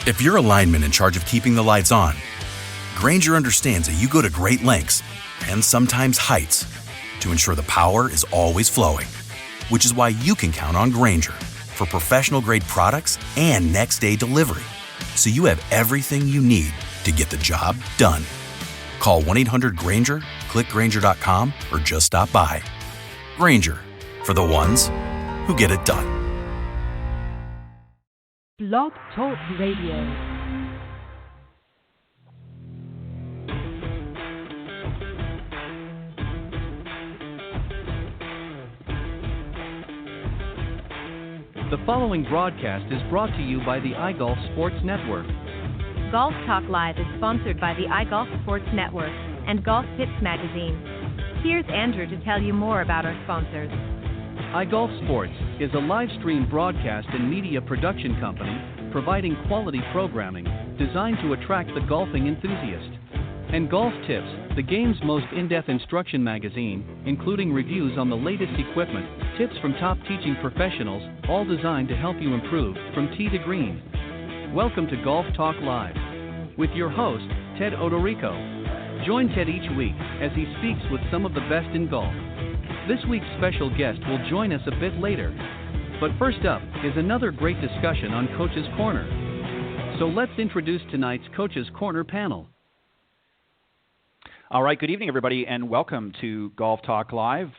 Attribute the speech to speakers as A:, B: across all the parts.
A: If you're a lineman in charge of keeping the lights on, Grainger understands that you go to great lengths and sometimes heights to ensure the power is always flowing, which is why you can count on Grainger for professional-grade products and next-day delivery, so you have everything you need to get the job done. Call 1-800-GRAINGER, click Grainger.com, or just stop by. Grainger, for the ones who get it done.
B: Blog Talk Radio.
C: The following broadcast is brought to you by the iGolf Sports Network.
D: Golf Talk Live is sponsored by the iGolf Sports Network and Golf Tips Magazine. Here's Andrew to tell you more about our sponsors.
C: iGolf Sports is a live stream broadcast and media production company providing quality programming designed to attract the golfing enthusiast. And Golf Tips, the game's most in-depth instruction magazine, including reviews on the latest equipment, tips from top teaching professionals, all designed to help you improve from tee to green. Welcome to Golf Talk Live with your host, Ted Odorico. Join Ted each week as he speaks with some of the best in golf. This week's special guest will join us a bit later. But first up is another great discussion on Coach's Corner. So let's introduce tonight's Coach's Corner panel.
E: All right, good evening, everybody, and welcome to Golf Talk Live.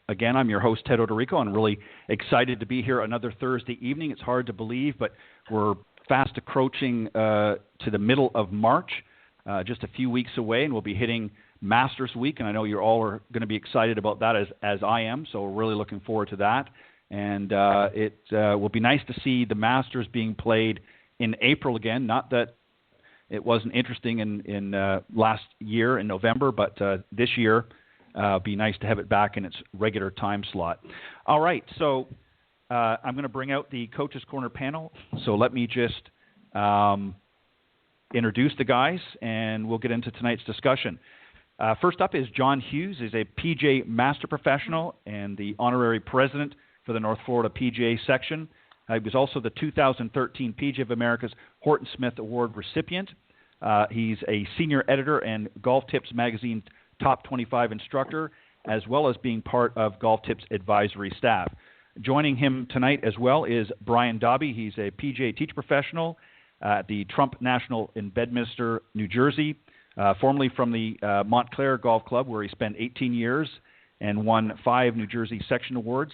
E: Again, I'm your host, Ted Odorico, and really excited to be here another Thursday evening. It's hard to believe, but we're fast approaching to the middle of March, just a few weeks away, and we'll be hitting Masters Week, and I know you all are going to be excited about that as I am, so we're really looking forward to that. And it will be nice to see the Masters being played in April again. Not that it wasn't interesting in last year in November, but this year be nice to have it back in its regular time slot. All right, so I'm going to bring out the Coach's Corner panel. So let me just introduce the guys, and we'll get into tonight's discussion. First up is John Hughes. He's a PGA Master Professional and the Honorary President for the North Florida PGA section. He was also the 2013 PGA of America's Horton Smith Award recipient. He's a senior editor and Golf Tips Magazine top 25 instructor, as well as being part of Golf Tips advisory staff. Joining him tonight as well is Brian Dobby. He's a PGA teacher professional at the Trump National in Bedminster, New Jersey, formerly from the Montclair Golf Club, where he spent 18 years and won 5 New Jersey section awards.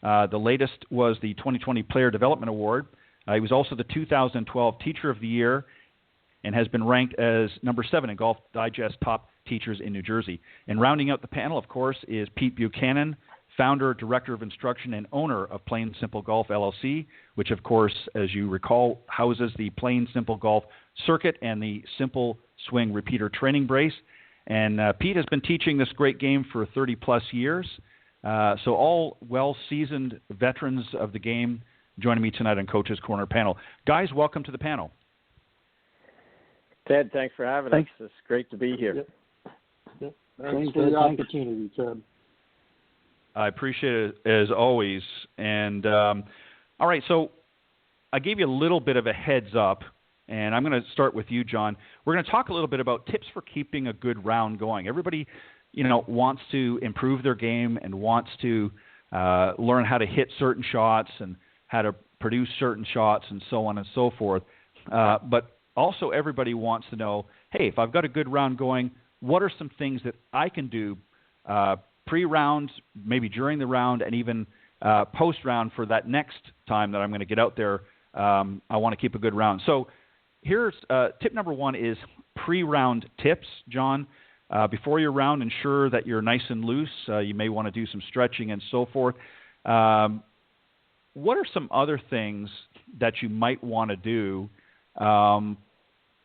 E: The latest was the 2020 Player Development Award. He was also the 2012 Teacher of the Year and has been ranked as number 7 in Golf Digest Top Teachers in New Jersey. And rounding out the panel, of course, is Pete Buchanan, founder, director of instruction, and owner of Plain Simple Golf LLC, which, of course, as you recall, houses the Plain Simple Golf Circuit and the Simple Swing Repeater Training Brace. And Pete has been teaching this great game for 30-plus years. So all well-seasoned veterans of the game joining me tonight on Coach's Corner panel. Guys, welcome to the panel.
F: Ted, thanks for having us. It's great to be here.
G: Yep. Thanks for the opportunity, Ted.
E: I appreciate it as always. And all right, so I gave you a little bit of a heads up, and I'm going to start with you, John. We're going to talk a little bit about tips for keeping a good round going. Everybody, wants to improve their game and wants to learn how to hit certain shots and how to produce certain shots and so on and so forth. But also everybody wants to know, hey, if I've got a good round going, what are some things that I can do pre-round, maybe during the round, and even post-round for that next time that I'm going to get out there? I want to keep a good round. So here's tip number 1 is pre-round tips, John. Before your round, ensure that you're nice and loose. You may want to do some stretching and so forth. What are some other things that you might want to do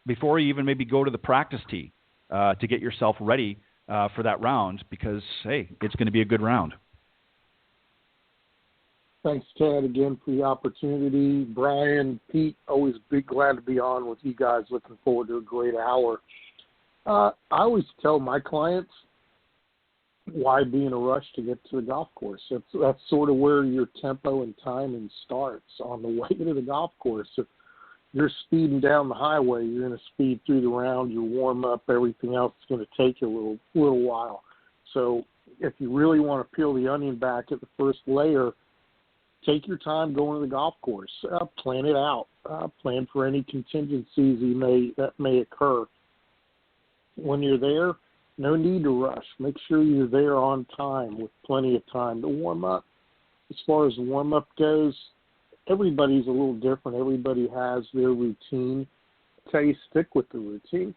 E: before you even maybe go to the practice tee to get yourself ready for that round? Because, hey, it's going to be a good round.
G: Thanks, Ted, again for the opportunity. Brian, Pete, always glad to be on with you guys. Looking forward to a great hour. I always tell my clients, why be in a rush to get to the golf course? That's sort of where your tempo and timing starts, on the way to the golf course. If you're speeding down the highway, you're going to speed through the round, you warm up, everything else is going to take you a little while. So if you really want to peel the onion back at the first layer, take your time going to the golf course. Plan it out. Plan for any contingencies that may occur. When you're there, no need to rush. Make sure you're there on time with plenty of time to warm up. As far as the warm-up goes, everybody's a little different. Everybody has their routine. I tell you, stick with the routine.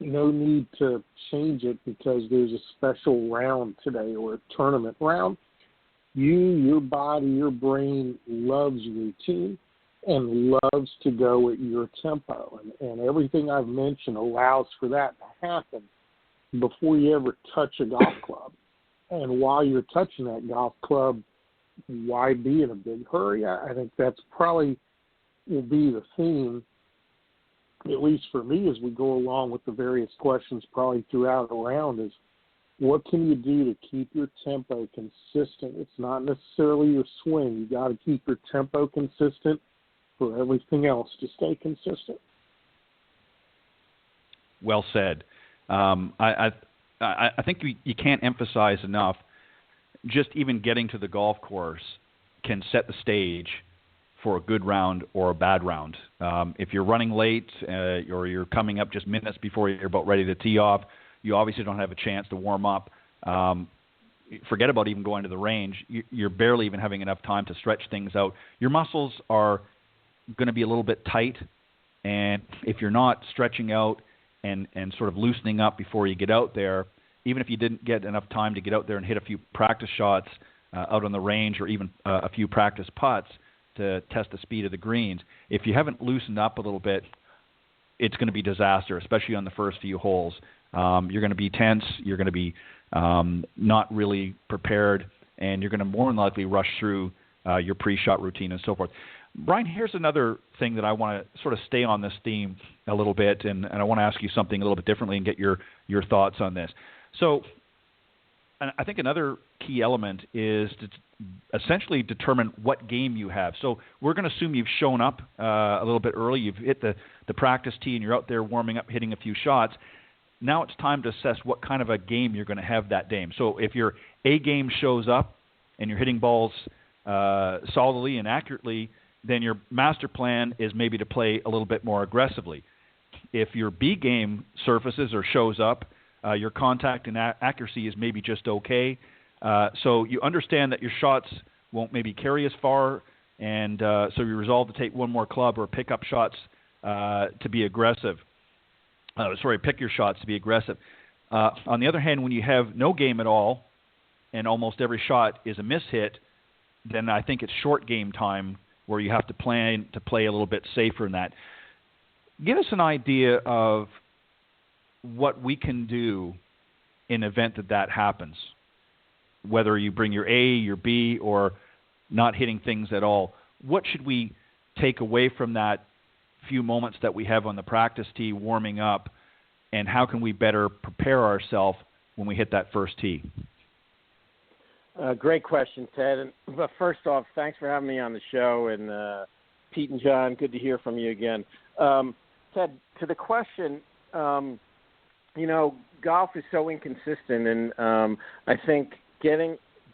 G: No need to change it because there's a special round today or a tournament round. Your body, your brain loves routine and loves to go at your tempo. And everything I've mentioned allows for that to happen before you ever touch a golf club. And while you're touching that golf club, why be in a big hurry? I think that's probably will be the theme, at least for me, as we go along with the various questions probably throughout the round, is what can you do to keep your tempo consistent? It's not necessarily your swing. You got to keep your tempo consistent for everything else to stay consistent.
E: Well said. I think you can't emphasize enough, just even getting to the golf course can set the stage for a good round or a bad round. If you're running late or you're coming up just minutes before you're about ready to tee off, you obviously don't have a chance to warm up. Forget about even going to the range. You're barely even having enough time to stretch things out. Your muscles are going to be a little bit tight, and if you're not stretching out and sort of loosening up before you get out there, even if you didn't get enough time to get out there and hit a few practice shots out on the range or even a few practice putts to test the speed of the greens, if you haven't loosened up a little bit, it's going to be disaster, especially on the first few holes. You're going to be tense, you're going to be not really prepared, and you're going to more than likely rush through your pre-shot routine and so forth. Brian, here's another thing that I want to sort of stay on this theme a little bit, and I want to ask you something a little bit differently and get your thoughts on this. So I think another key element is to essentially determine what game you have. So we're going to assume you've shown up a little bit early, you've hit the practice tee, and you're out there warming up, hitting a few shots. Now it's time to assess what kind of a game you're going to have that day. So if your A game shows up and you're hitting balls solidly and accurately, then your master plan is maybe to play a little bit more aggressively. If your B game surfaces or shows up, your contact and accuracy is maybe just okay. So you understand that your shots won't maybe carry as far, and so you resolve to take one more club or pick up shots to be aggressive. Pick your shots to be aggressive. On the other hand, when you have no game at all and almost every shot is a miss hit, then I think it's short game time where you have to plan to play a little bit safer in that. Give us an idea of what we can do in the event that happens, whether you bring your A, your B, or not hitting things at all. What should we take away from that few moments that we have on the practice tee warming up, and how can we better prepare ourselves when we hit that first tee?
F: Great question, Ted. But first off, thanks for having me on the show, and Pete and John, good to hear from you again. Ted, to the question, golf is so inconsistent, and I think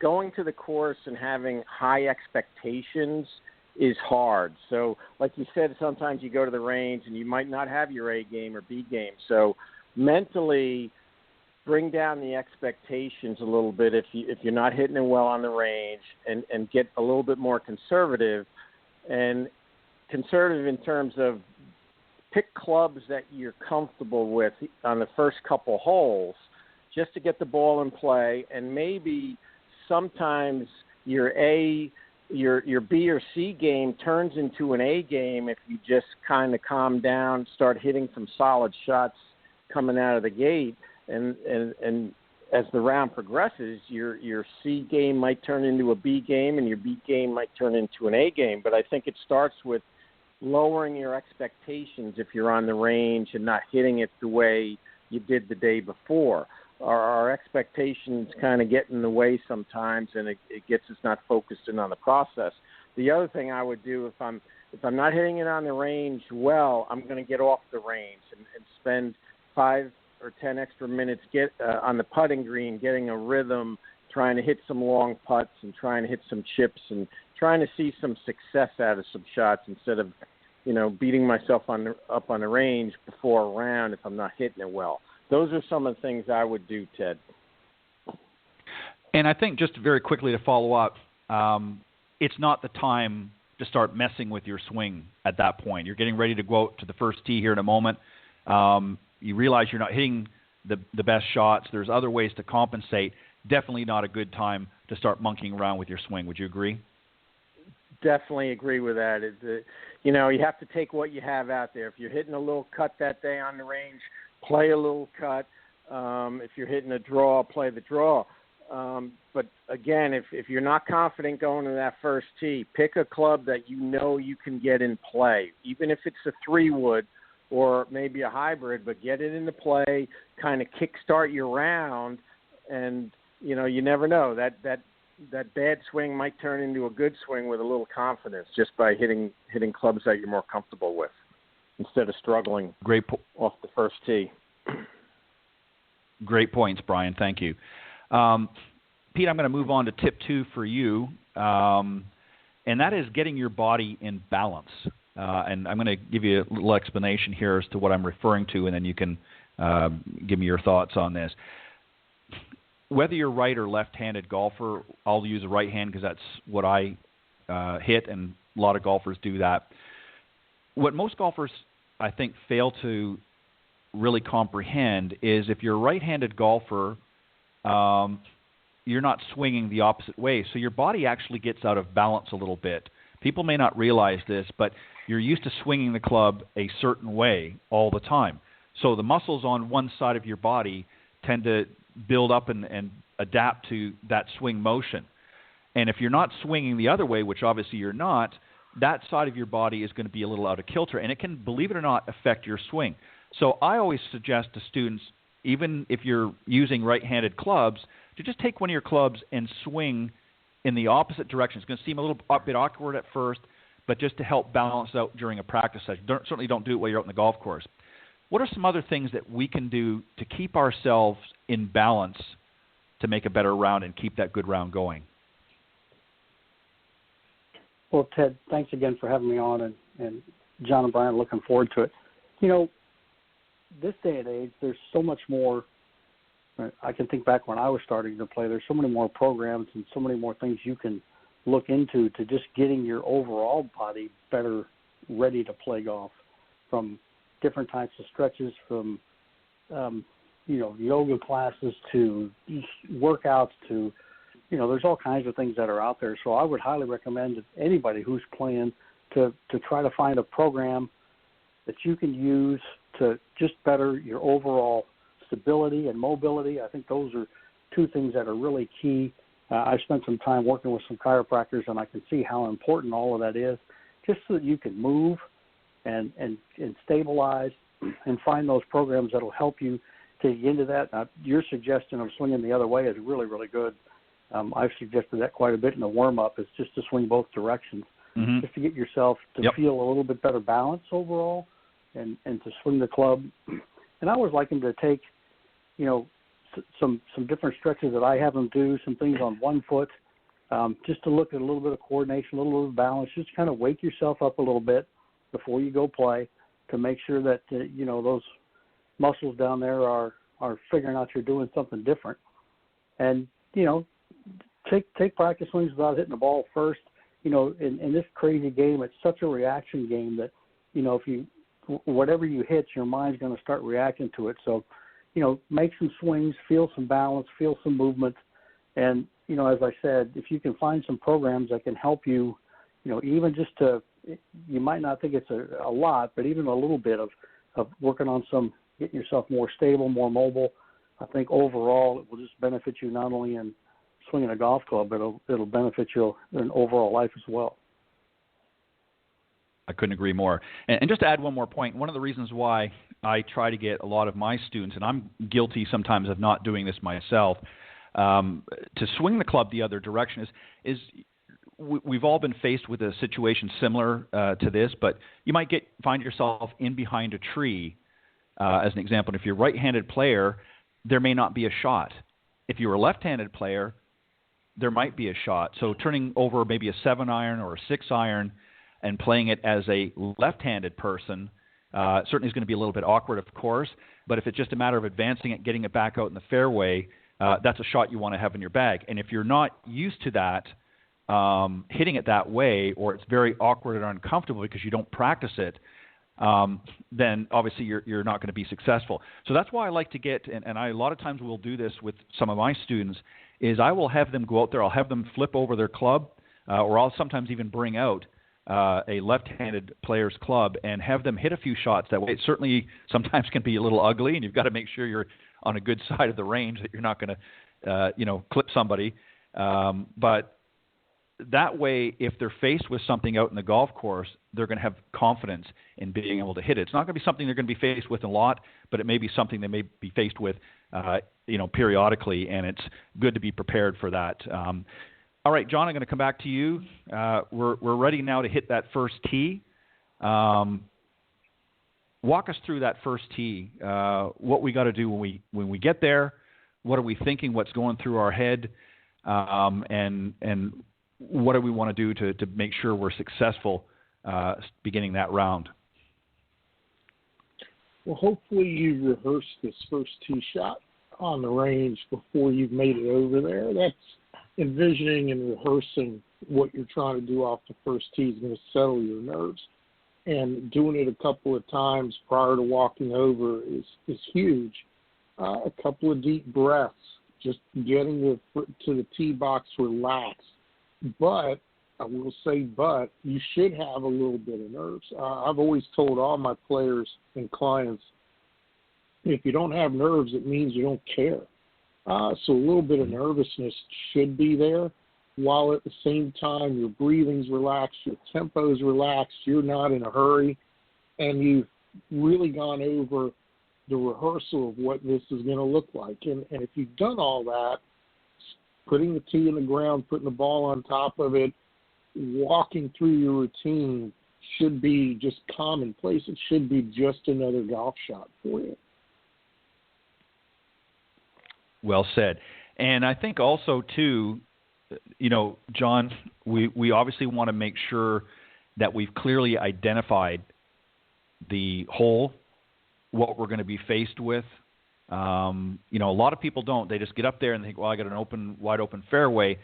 F: going to the course and having high expectations is hard. So, like you said, sometimes you go to the range and you might not have your A game or B game. So, mentally, bring down the expectations a little bit if you're not hitting it well on the range, and get a little bit more conservative. And conservative in terms of pick clubs that you're comfortable with on the first couple holes just to get the ball in play. And maybe sometimes your B or C game turns into an A game if you just kind of calm down, start hitting some solid shots coming out of the gate. And as the round progresses, your C game might turn into a B game, and your B game might turn into an A game. But I think it starts with lowering your expectations if you're on the range and not hitting it the way you did the day before. Our expectations kind of get in the way sometimes, and it gets us not focused in on the process. The other thing I would do if I'm if I'm not hitting it on the range well, I'm going to get off the range and spend 5 or 10 extra minutes on the putting green, getting a rhythm, trying to hit some long putts and trying to hit some chips and trying to see some success out of some shots instead of, beating myself up on the range before a round if I'm not hitting it well. Those are some of the things I would do, Ted.
E: And I think just very quickly to follow up, it's not the time to start messing with your swing at that point. You're getting ready to go out to the first tee here in a moment. You realize you're not hitting the best shots. There's other ways to compensate. Definitely not a good time to start monkeying around with your swing. Would you agree?
F: Definitely agree with that. You have to take what you have out there. If you're hitting a little cut that day on the range, play a little cut. If you're hitting a draw, play the draw. But again, if you're not confident going to that first tee, pick a club that you can get in play, even if it's a 3-wood or maybe a hybrid, but get it into play, kind of kickstart your round, and you never know that bad swing might turn into a good swing with a little confidence just by hitting clubs that you're more comfortable with instead of struggling off the first tee.
E: Great points, Brian. Thank you. Pete, I'm going to move on to tip 2 for you, and that is getting your body in balance. And I'm going to give you a little explanation here as to what I'm referring to, and then you can give me your thoughts on this. Whether you're right or left-handed golfer, I'll use a right hand because that's what I hit, and a lot of golfers do that. What most golfers, I think, fail to really comprehend is if you're a right-handed golfer, you're not swinging the opposite way. So your body actually gets out of balance a little bit. People may not realize this, but you're used to swinging the club a certain way all the time. So the muscles on one side of your body tend to build up and adapt to that swing motion. And if you're not swinging the other way, which obviously you're not, that side of your body is going to be a little out of kilter, and it can, believe it or not, affect your swing. So I always suggest to students, even if you're using right-handed clubs, to just take one of your clubs and swing in the opposite direction. It's going to seem a little bit awkward at first, but just to help balance out during a practice session. Certainly don't do it while you're out on the golf course. What are some other things that we can do to keep ourselves in balance to make a better round and keep that good round going?
H: Well, Ted, thanks again for having me on, and John and Brian, looking forward to it. This day and age, there's so much more. I can think back when I was starting to play, there's so many more programs and so many more things you can look into to just getting your overall body better ready to play golf, from different types of stretches, from yoga classes to workouts to, there's all kinds of things that are out there. So I would highly recommend that anybody who's playing to try to find a program that you can use to just better your overall stability and mobility. I think those are two things that are really key. I spent some time working with some chiropractors, and I can see how important all of that is, just so that you can move and stabilize and find those programs that will help you to get into that. Your suggestion of swinging the other way is really, really good. I've suggested that quite a bit in the warm-up, is just to swing both directions, just to get yourself to feel a little bit better balance overall and to swing the club. And I always like them to take, some different stretches that I have them do, some things on one foot, just to look at a little bit of coordination, a little bit of balance, just kind of wake yourself up a little bit before you go play to make sure that, those muscles down there are figuring out you're doing something different. And, take practice swings without hitting the ball first. In this crazy game, it's such a reaction game that, if whatever you hit, your mind's going to start reacting to it. So, make some swings, feel some balance, feel some movement. And, as I said, if you can find some programs that can help you, even just you might not think it's a lot, but even a little bit of working on getting yourself more stable, more mobile, I think overall it will just benefit you not only in swinging a golf club, but it'll benefit you in overall life as well.
E: I couldn't agree more. And just to add one more point, one of the reasons why I try to get a lot of my students, and I'm guilty sometimes of not doing this myself, to swing the club the other direction is we've all been faced with a situation similar to this, but you might find yourself in behind a tree, as an example. And if you're a right-handed player, there may not be a shot. If you're a left-handed player, there might be a shot. So turning over maybe a 7-iron or a 6-iron and playing it as a left-handed person certainly is going to be a little bit awkward, of course. But if it's just a matter of advancing it, getting it back out in the fairway, that's a shot you want to have in your bag. And if you're not used to that, hitting it that way, or it's very awkward and uncomfortable because you don't practice it, then obviously you're not going to be successful. So that's why I like to get, and I a lot of times will do this with some of my students, is I will have them go out there, I'll have them flip over their club, or I'll sometimes even bring out a left-handed player's club and have them hit a few shots that way. It certainly sometimes can be a little ugly, and you've got to make sure you're on a good side of the range, that you're not going to, clip somebody. But that way, if they're faced with something out in the golf course, they're going to have confidence in being able to hit it. It's not going to be something they're going to be faced with a lot, but it may be something they may be faced with, periodically, and it's good to be prepared for that. All right, John, I'm going to come back to you. We're ready now to hit that first tee. Walk us through that first tee. What we got to do when we get there. What are we thinking? What's going through our head? And what do we want to do to make sure we're successful beginning that round?
G: Well, hopefully you rehearsed this first tee shot on the range before you've made it over there. That's envisioning and rehearsing what you're trying to do off the first tee is going to settle your nerves. And doing it a couple of times prior to walking over is huge. A couple of deep breaths, just getting to the tee box relaxed. But, I will say you should have a little bit of nerves. I've always told all my players and clients, if you don't have nerves, it means you don't care. So a little bit of nervousness should be there, while at the same time your breathing's relaxed, your tempo's relaxed, you're not in a hurry, and you've really gone over the rehearsal of what this is going to look like. And if you've done all that, putting the tee in the ground, putting the ball on top of it, walking through your routine should be just commonplace. It should be just another golf shot for you.
E: Well said. And I think also, too, John, we obviously want to make sure that we've clearly identified the hole, what we're going to be faced with. A lot of people don't. They just get up there and think, well, I got an wide open fairway,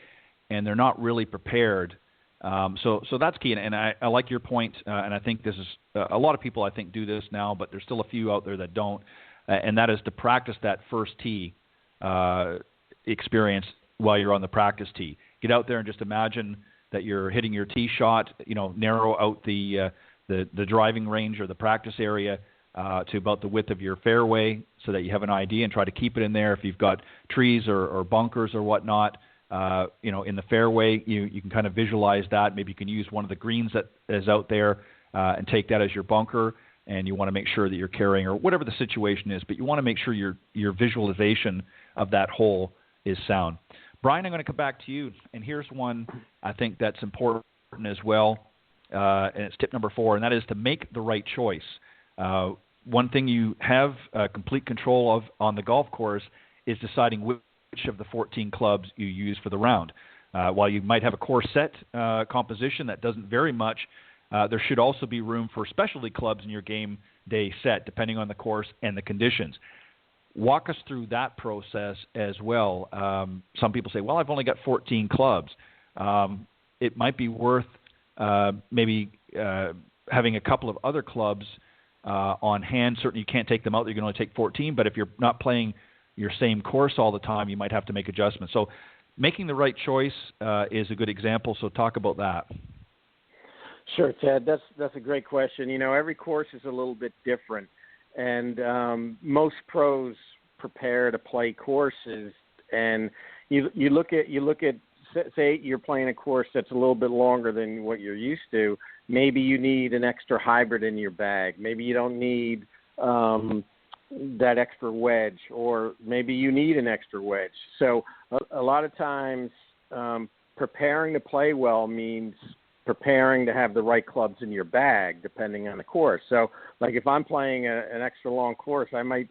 E: and they're not really prepared. So that's key. And I like your point, and I think this is a lot of people, I think, do this now, but there's still a few out there that don't, and that is to practice that first tee experience while you're on the practice tee. Get out there and just imagine that you're hitting your tee shot, narrow out the driving range or the practice area to about the width of your fairway so that you have an idea, and try to keep it in there. If you've got trees or bunkers or whatnot, in the fairway, you can kind of visualize that. Maybe you can use one of the greens that is out there and take that as your bunker, and you want to make sure that you're carrying, or whatever the situation is, but you want to make sure your visualization of that hole is sound. Brian, I'm going to come back to you, and here's one I think that's important as well, and it's tip number 4, and that is to make the right choice. One thing you have complete control of on the golf course is deciding which of the 14 clubs you use for the round. While you might have a core set composition that doesn't vary much, there should also be room for specialty clubs in your game day set, depending on the course and the conditions. Walk us through that process as well. Some people say, well, I've only got 14 clubs. It might be worth maybe having a couple of other clubs on hand. Certainly you can't take them out. You can only take 14, but if you're not playing your same course all the time, you might have to make adjustments. So making the right choice is a good example. So talk about that.
F: Sure, Ted. That's a great question. Every course is a little bit different, and most pros prepare to play courses. And you look at say you're playing a course that's a little bit longer than what you're used to. Maybe you need an extra hybrid in your bag. Maybe you don't need that extra wedge, or maybe you need an extra wedge. So a lot of times preparing to play well means preparing to have the right clubs in your bag, depending on the course. So, like if I'm playing an extra long course, I might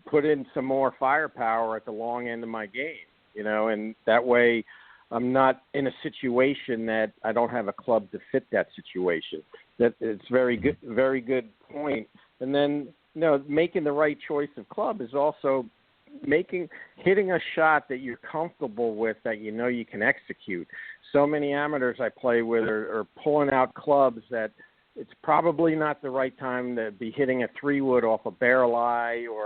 F: put in some more firepower at the long end of my game, and that way I'm not in a situation that I don't have a club to fit that situation. That it's very good point. And then, making the right choice of club is also hitting a shot that you're comfortable with, that you can execute. So many amateurs I play with are pulling out clubs that it's probably not the right time to be hitting a 3-wood off a barrel lie or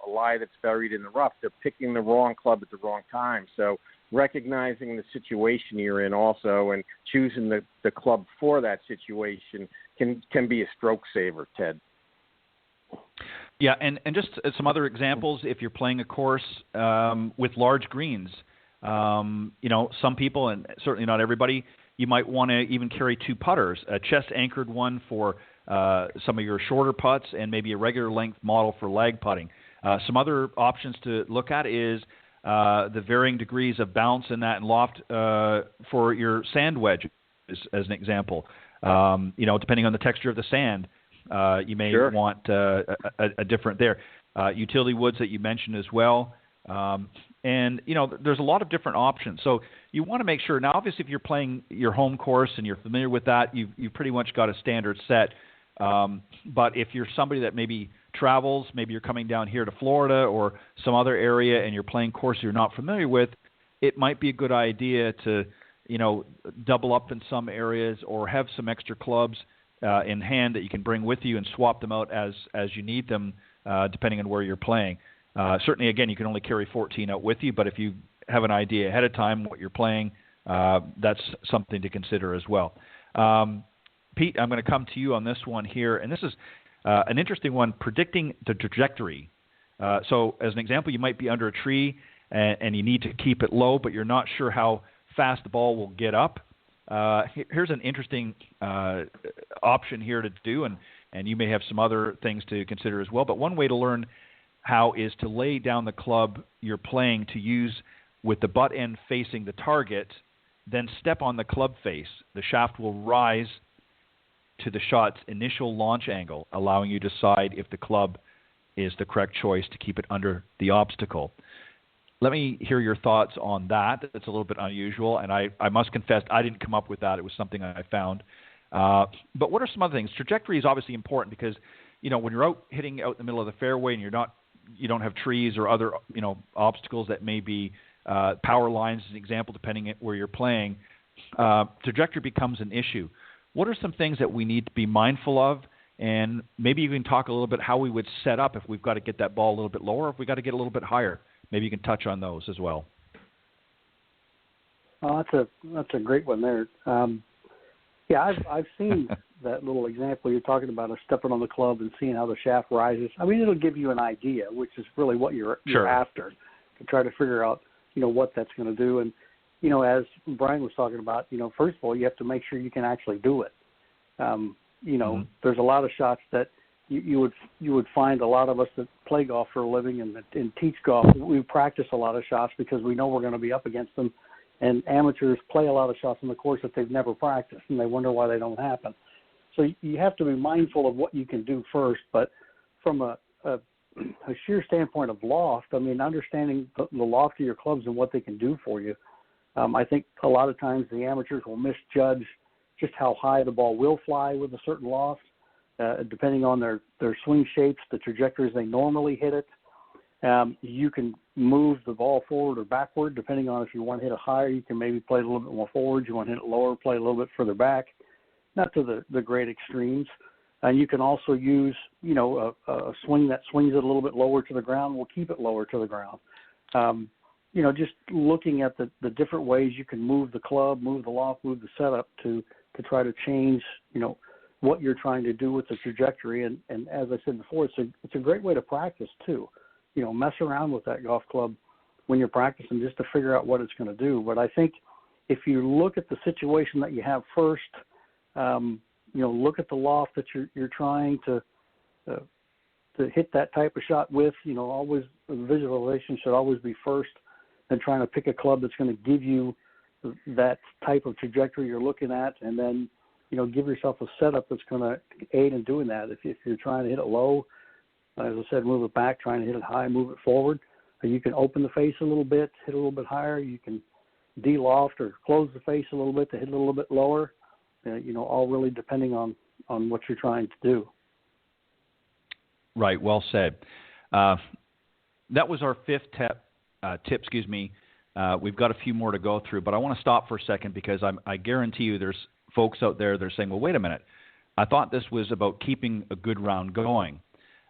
F: a lie that's buried in the rough. They're picking the wrong club at the wrong time. So recognizing the situation you're in also and choosing the club for that situation can be a stroke saver, Ted.
E: Yeah, and just some other examples, if you're playing a course with large greens, some people, and certainly not everybody, you might want to even carry 2 putters, a chest-anchored one for some of your shorter putts and maybe a regular length model for lag putting. Some other options to look at is the varying degrees of bounce in that and loft for your sand wedge, as an example. Depending on the texture of the sand, you may want a different there. Utility woods that you mentioned as well. And there's a lot of different options. So you want to make sure. Now, obviously, if you're playing your home course and you're familiar with that, you've pretty much got a standard set. But if you're somebody that maybe travels, maybe you're coming down here to Florida or some other area and you're playing courses you're not familiar with, it might be a good idea to, double up in some areas or have some extra clubs in hand that you can bring with you and swap them out as you need them, depending on where you're playing. Certainly, again, you can only carry 14 out with you, but if you have an idea ahead of time what you're playing, that's something to consider as well. Pete, I'm going to come to you on this one here, and this is an interesting one, predicting the trajectory. So as an example, you might be under a tree and you need to keep it low, but you're not sure how fast the ball will get up. Here's an interesting option here to do, and you may have some other things to consider as well, but one way to learn how is to lay down the club you're playing to use with the butt end facing the target, then step on the club face. The shaft will rise to the shot's initial launch angle, allowing you to decide if the club is the correct choice to keep it under the obstacle. Let me hear your thoughts on that. It's a little bit unusual, and I must confess I didn't come up with that. It was something I found. But what are some other things? Trajectory is obviously important because, when you're out hitting out in the middle of the fairway and you don't have trees or other, obstacles that may be power lines, as an example, depending on where you're playing, trajectory becomes an issue. What are some things that we need to be mindful of? And maybe you can talk a little bit how we would set up if we've got to get that ball a little bit lower, if we've got to get a little bit higher. Maybe you can touch on those as well.
H: Oh, that's a great one there. I've seen that little example you're talking about of stepping on the club and seeing how the shaft rises. I mean, it'll give you an idea, which is really what you're after, to try to figure out, what that's going to do. And, as Brian was talking about, first of all, you have to make sure you can actually do it. There's a lot of shots that you would find a lot of us that play golf for a living and teach golf. We practice a lot of shots because we know we're going to be up against them. And amateurs play a lot of shots on the course that they've never practiced, and they wonder why they don't happen. So you have to be mindful of what you can do first. But from a sheer standpoint of loft, I mean, understanding the loft of your clubs and what they can do for you, I think a lot of times the amateurs will misjudge just how high the ball will fly with a certain loft, depending on their swing shapes, the trajectories they normally hit it. You can move the ball forward or backward, depending on if you want to hit it higher. You can maybe play it a little bit more forward. You want to hit it lower, play a little bit further back, not to the great extremes. And you can also use, a swing that swings it a little bit lower to the ground will keep it lower to the ground. Just looking at the different ways you can move the club, move the loft, move the setup to try to change, what you're trying to do with the trajectory. And as I said before, it's a great way to practice too. Mess around with that golf club when you're practicing just to figure out what it's going to do. But I think if you look at the situation that you have first, look at the loft that you're trying to hit that type of shot with, always the visualization should always be first, and trying to pick a club that's going to give you that type of trajectory you're looking at, and then, give yourself a setup that's going to aid in doing that. If you're trying to hit it low, as I said, move it back, trying to hit it high, move it forward. You can open the face a little bit, hit a little bit higher. You can de-loft or close the face a little bit to hit a little bit lower, all really depending on what you're trying to do.
E: Right, well said. That was our fifth tip. We've got a few more to go through, but I want to stop for a second because I guarantee you there's folks out there that are saying, well, wait a minute. I thought this was about keeping a good round going.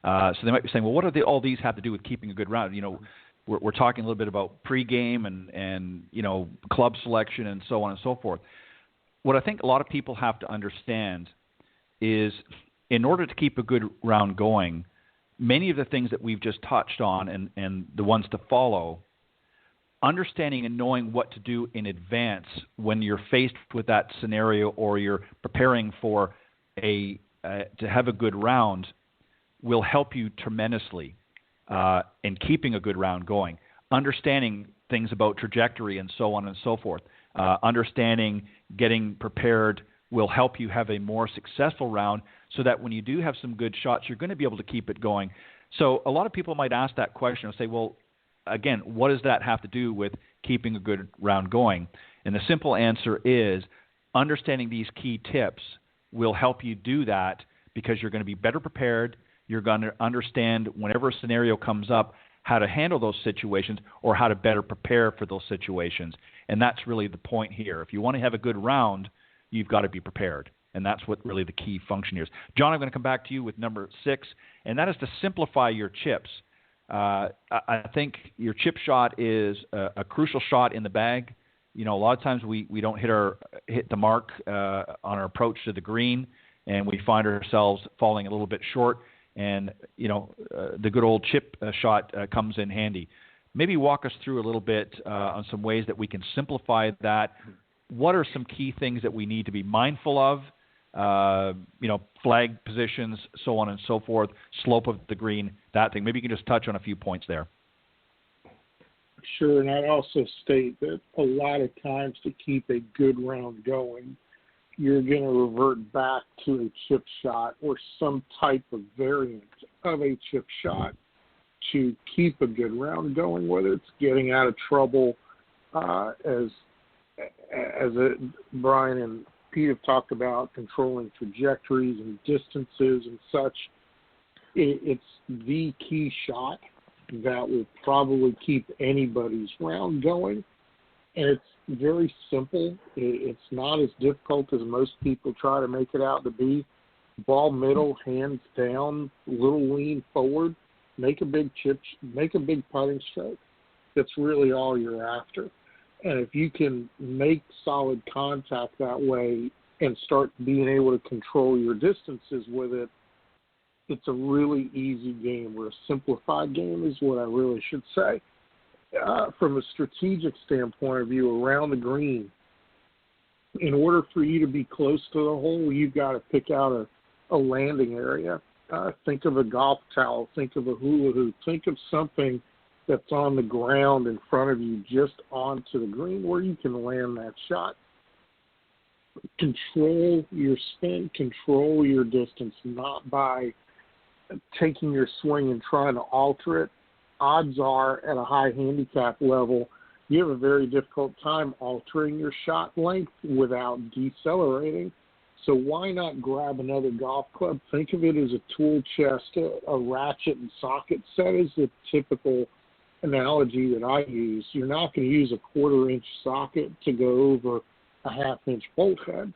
E: So they might be saying, well, what do all these have to do with keeping a good round? We're talking a little bit about pregame and club selection and so on and so forth. What I think a lot of people have to understand is in order to keep a good round going, many of the things that we've just touched on and the ones to follow, understanding and knowing what to do in advance when you're faced with that scenario or you're preparing for to have a good round will help you tremendously in keeping a good round going. Understanding things about trajectory and so on and so forth. Understanding getting prepared will help you have a more successful round so that when you do have some good shots, you're going to be able to keep it going. So a lot of people might ask that question and say, well, again, what does that have to do with keeping a good round going? And the simple answer is understanding these key tips will help you do that because you're going to be better prepared. You're going to understand whenever a scenario comes up how to handle those situations or how to better prepare for those situations. And that's really the point here. If you want to have a good round, you've got to be prepared. And that's what really the key function is. John, I'm going to come back to you with number 6, and that is to simplify your chips. I think your chip shot is a crucial shot in the bag. A lot of times we don't hit the mark on our approach to the green, and we find ourselves falling a little bit short. And the good old chip shot comes in handy. Maybe walk us through a little bit on some ways that we can simplify that. What are some key things that we need to be mindful of? Flag positions, so on and so forth, slope of the green, that thing. Maybe you can just touch on a few points there.
G: Sure, and I'd also state that a lot of times to keep a good round going, you're going to revert back to a chip shot or some type of variant of a chip shot to keep a good round going, whether it's getting out of trouble, as Brian and Pete have talked about, controlling trajectories and distances and such. It's the key shot that will probably keep anybody's round going. And it's very simple. It's not as difficult as most people try to make it out to be. Ball middle, hands down, little lean forward, make a big putting stroke. That's really all you're after. And if you can make solid contact that way and start being able to control your distances with it, it's a really easy game, or a simplified game is what I really should say. From a strategic standpoint of view around the green, in order for you to be close to the hole, you've got to pick out a landing area. Think of a golf towel. Think of a hula hoop. Think of something that's on the ground in front of you, just onto the green, where you can land that shot. Control your spin, control your distance, not by taking your swing and trying to alter it. Odds are, at a high handicap level, you have a very difficult time altering your shot length without decelerating. So why not grab another golf club? Think of it as a tool chest. A ratchet and socket set is the typical analogy that I use. You're not going to use a 1/4-inch socket to go over a 1/2-inch bolt head.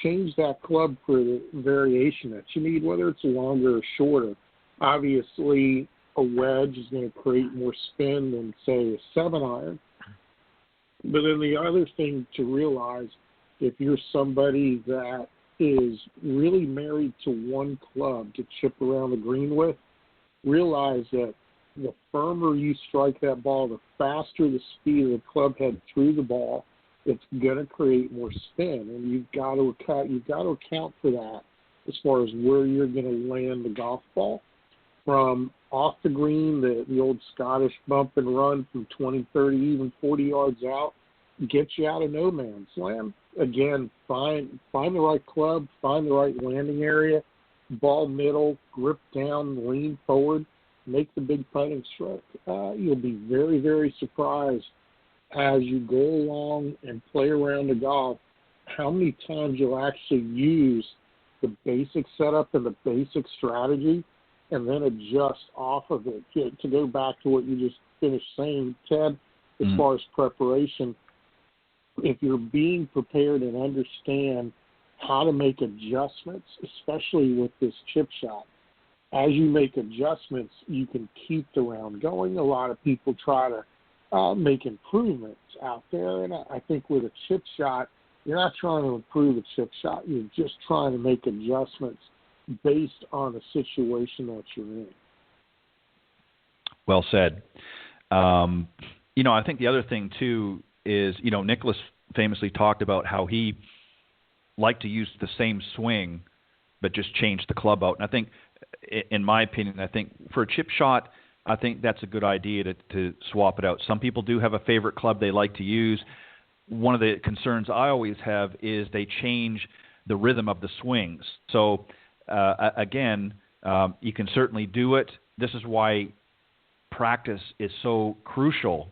G: Change that club for the variation that you need, whether it's longer or shorter. Obviously, a wedge is going to create more spin than, say, a 7-iron. But then the other thing to realize, if you're somebody that is really married to one club to chip around the green with, realize that the firmer you strike that ball, the faster the speed of the club head through the ball, it's going to create more spin. And you've got to account for that as far as where you're going to land the golf ball. From off the green, the old Scottish bump and run from 20, 30, even 40 yards out, get you out of no man's land. Again, find the right club, find the right landing area, ball middle, grip down, lean forward, make the big putting stroke. You'll be very, very surprised as you go along and play around the golf how many times you'll actually use the basic setup and the basic strategy and then adjust off of it. To go back to what you just finished saying, Ted, as far as preparation, if you're being prepared and understand how to make adjustments, especially with this chip shot, as you make adjustments, you can keep the round going. A lot of people try to make improvements out there, and I think with a chip shot, you're not trying to improve a chip shot. You're just trying to make adjustments based on the situation that you're in.
E: Well said. I think the other thing, too, is, Nicklaus famously talked about how he liked to use the same swing but just change the club out. And I think, in my opinion, for a chip shot, I think that's a good idea to swap it out. Some people do have a favorite club they like to use. One of the concerns I always have is they change the rhythm of the swings. So, again, you can certainly do it. This is why practice is so crucial,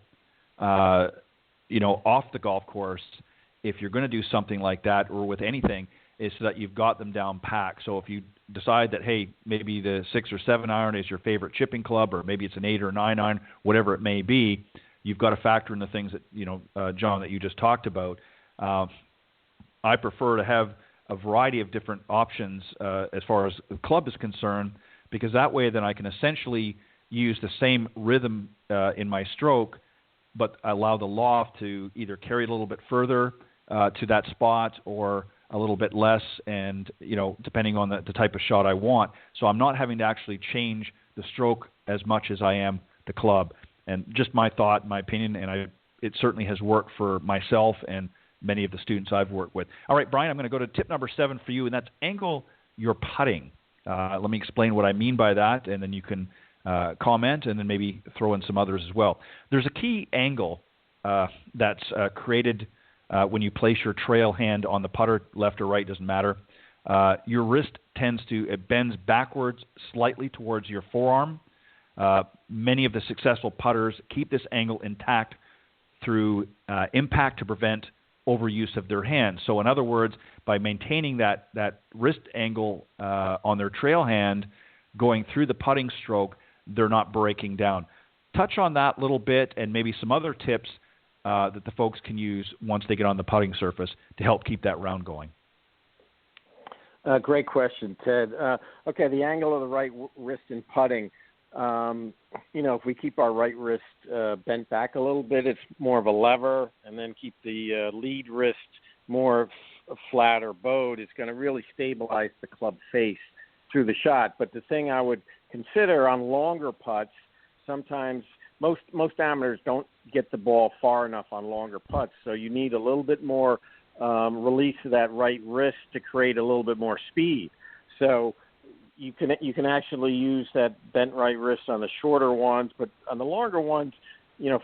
E: off the golf course, if you're going to do something like that or with anything, is so that you've got them down pat. So if you decide that, hey, maybe the 6 or 7 iron is your favorite chipping club, or maybe it's an 8 or 9 iron, whatever it may be, you've got to factor in the things that, John, that you just talked about. I prefer to have a variety of different options as far as the club is concerned, because that way then I can essentially use the same rhythm in my stroke, but allow the loft to either carry it a little bit further to that spot or a little bit less, and depending on the type of shot I want. So I'm not having to actually change the stroke as much as I am the club. And just my thought, my opinion, and it certainly has worked for myself and many of the students I've worked with. All right, Brian, I'm going to go to tip number 7 for you, and that's angle your putting. Let me explain what I mean by that, and then you can comment and then maybe throw in some others as well. There's a key angle that's created when you place your trail hand on the putter, left or right, doesn't matter. Your wrist it bends backwards slightly towards your forearm. Many of the successful putters keep this angle intact through impact to prevent overuse of their hands. So in other words, by maintaining that wrist angle on their trail hand going through the putting stroke, they're not breaking down. Touch on that a little bit and maybe some other tips that the folks can use once they get on the putting surface to help keep that round going.
F: Great question, Ted. Okay, the angle of the right wrist in putting. If we keep our right wrist bent back a little bit, it's more of a lever, and then keep the lead wrist more flat or bowed, it's going to really stabilize the club face through the shot. But the thing I would consider on longer putts, sometimes most amateurs don't get the ball far enough on longer putts, so you need a little bit more release of that right wrist to create a little bit more speed. So you can actually use that bent right wrist on the shorter ones, but on the longer ones,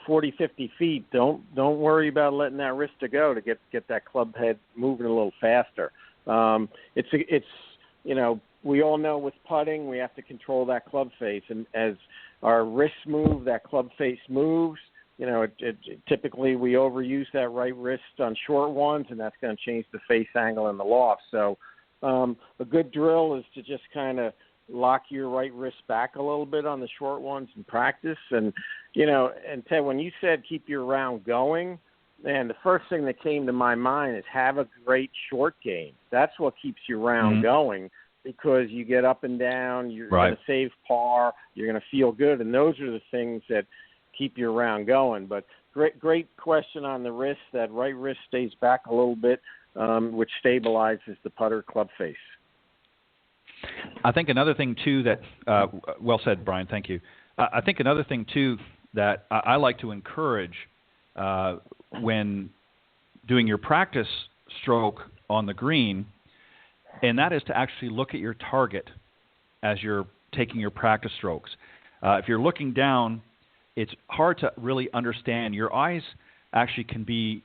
F: 40, 50 feet, don't worry about letting that wrist go to get that club head moving a little faster. We all know with putting, we have to control that club face, and as our wrists move, that club face moves. Typically we overuse that right wrist on short ones, and that's going to change the face angle in the loft. So a good drill is to just kind of lock your right wrist back a little bit on the short ones in practice. And Ted, when you said keep your round going, man, the first thing that came to my mind is have a great short game. That's what keeps your round going, because you get up and down, you're going to save par, you're going to feel good, and those are the things that keep your round going. But great question on the wrist. That right wrist stays back a little bit, which stabilizes the putter club face.
E: I think another thing, too, that well said, Brian, thank you. I think another thing, too, that I like to encourage when doing your practice stroke on the green, and that is to actually look at your target as you're taking your practice strokes. If you're looking down, it's hard to really understand. Your eyes actually can be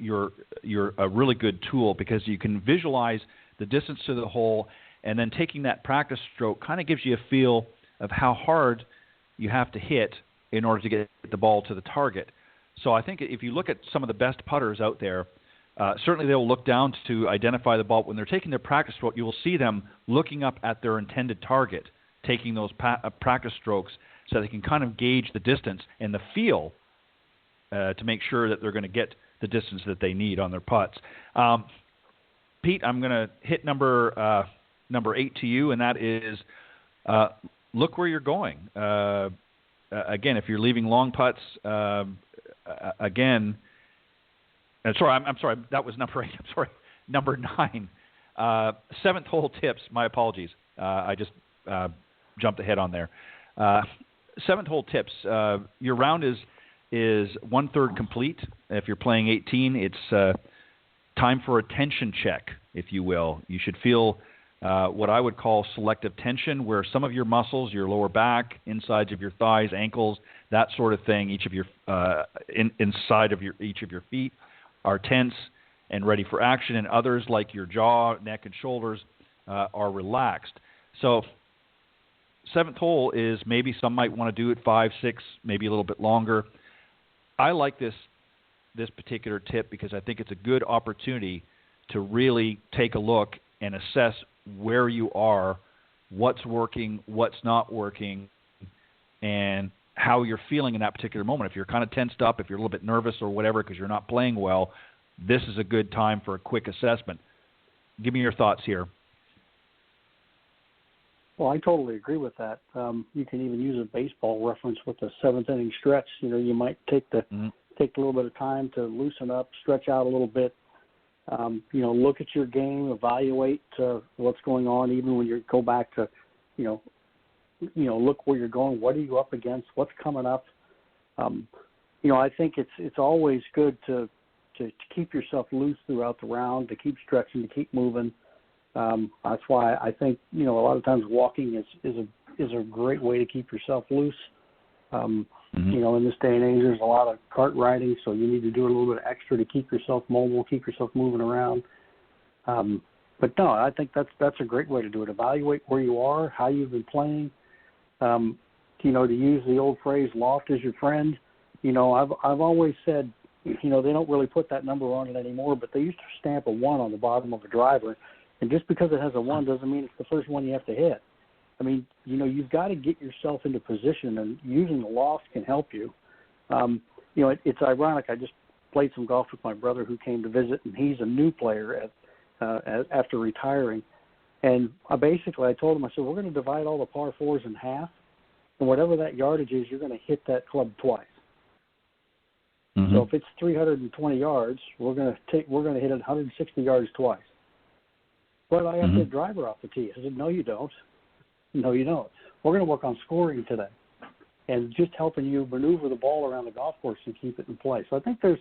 E: a really good tool, because you can visualize the distance to the hole, and then taking that practice stroke kind of gives you a feel of how hard you have to hit in order to get the ball to the target. So I think if you look at some of the best putters out there, certainly they'll look down to identify the ball. When they're taking their practice stroke, you will see them looking up at their intended target, taking those practice strokes so they can kind of gauge the distance and the feel to make sure that they're going to get the distance that they need on their putts. Pete, I'm going to hit number 8 to you, and that is look where you're going. Again, if you're leaving long putts, again, I'm sorry, that was number 8. I'm sorry, number 9. 7th hole tips. My apologies. I just jumped ahead on there. 7th hole tips. Your round is 1/3 complete. If you're playing 18, it's time for a tension check, if you will. You should feel what I would call selective tension, where some of your muscles, your lower back, insides of your thighs, ankles, that sort of thing, each of your inside of each of your feet are tense and ready for action, and others like your jaw, neck, and shoulders are relaxed. So 7th hole is maybe some might want to do it 5, 6, maybe a little bit longer. I like this particular tip because I think it's a good opportunity to really take a look and assess where you are, what's working, what's not working, and how you're feeling in that particular moment. If you're kind of tensed up, if you're a little bit nervous or whatever because you're not playing well, this is a good time for a quick assessment. Give me your thoughts here.
H: Well, I totally agree with that. You can even use a baseball reference with the 7th inning stretch. You know, you might take a little bit of time to loosen up, stretch out a little bit. You know, look at your game, evaluate what's going on. Even when you go back to, you know, look where you're going. What are you up against? What's coming up? You know, I think it's always good to keep yourself loose throughout the round, to keep stretching, to keep moving. That's why I think, you know, a lot of times walking is a great way to keep yourself loose. You know, in this day and age, there's a lot of cart riding, so you need to do a little bit extra to keep yourself mobile, keep yourself moving around. But no, I think that's a great way to do it. Evaluate where you are, how you've been playing. You know, to use the old phrase, loft is your friend. You know, I've always said, you know, they don't really put that number on it anymore, but they used to stamp a 1 on the bottom of a driver. And just because it has a 1 doesn't mean it's the first one you have to hit. I mean, you know, you've got to get yourself into position, and using the loft can help you. You know, it's ironic. I just played some golf with my brother who came to visit, and he's a new player after retiring. And I told him, I said, we're going to divide all the par 4s in half, and whatever that yardage is, you're going to hit that club twice. Mm-hmm. So if it's 320 yards, we're going to hit it 160 yards twice. But I have to hit driver off the tee. I said, no, you don't. No, you don't. We're going to work on scoring today and just helping you maneuver the ball around the golf course and keep it in play. So I think there's,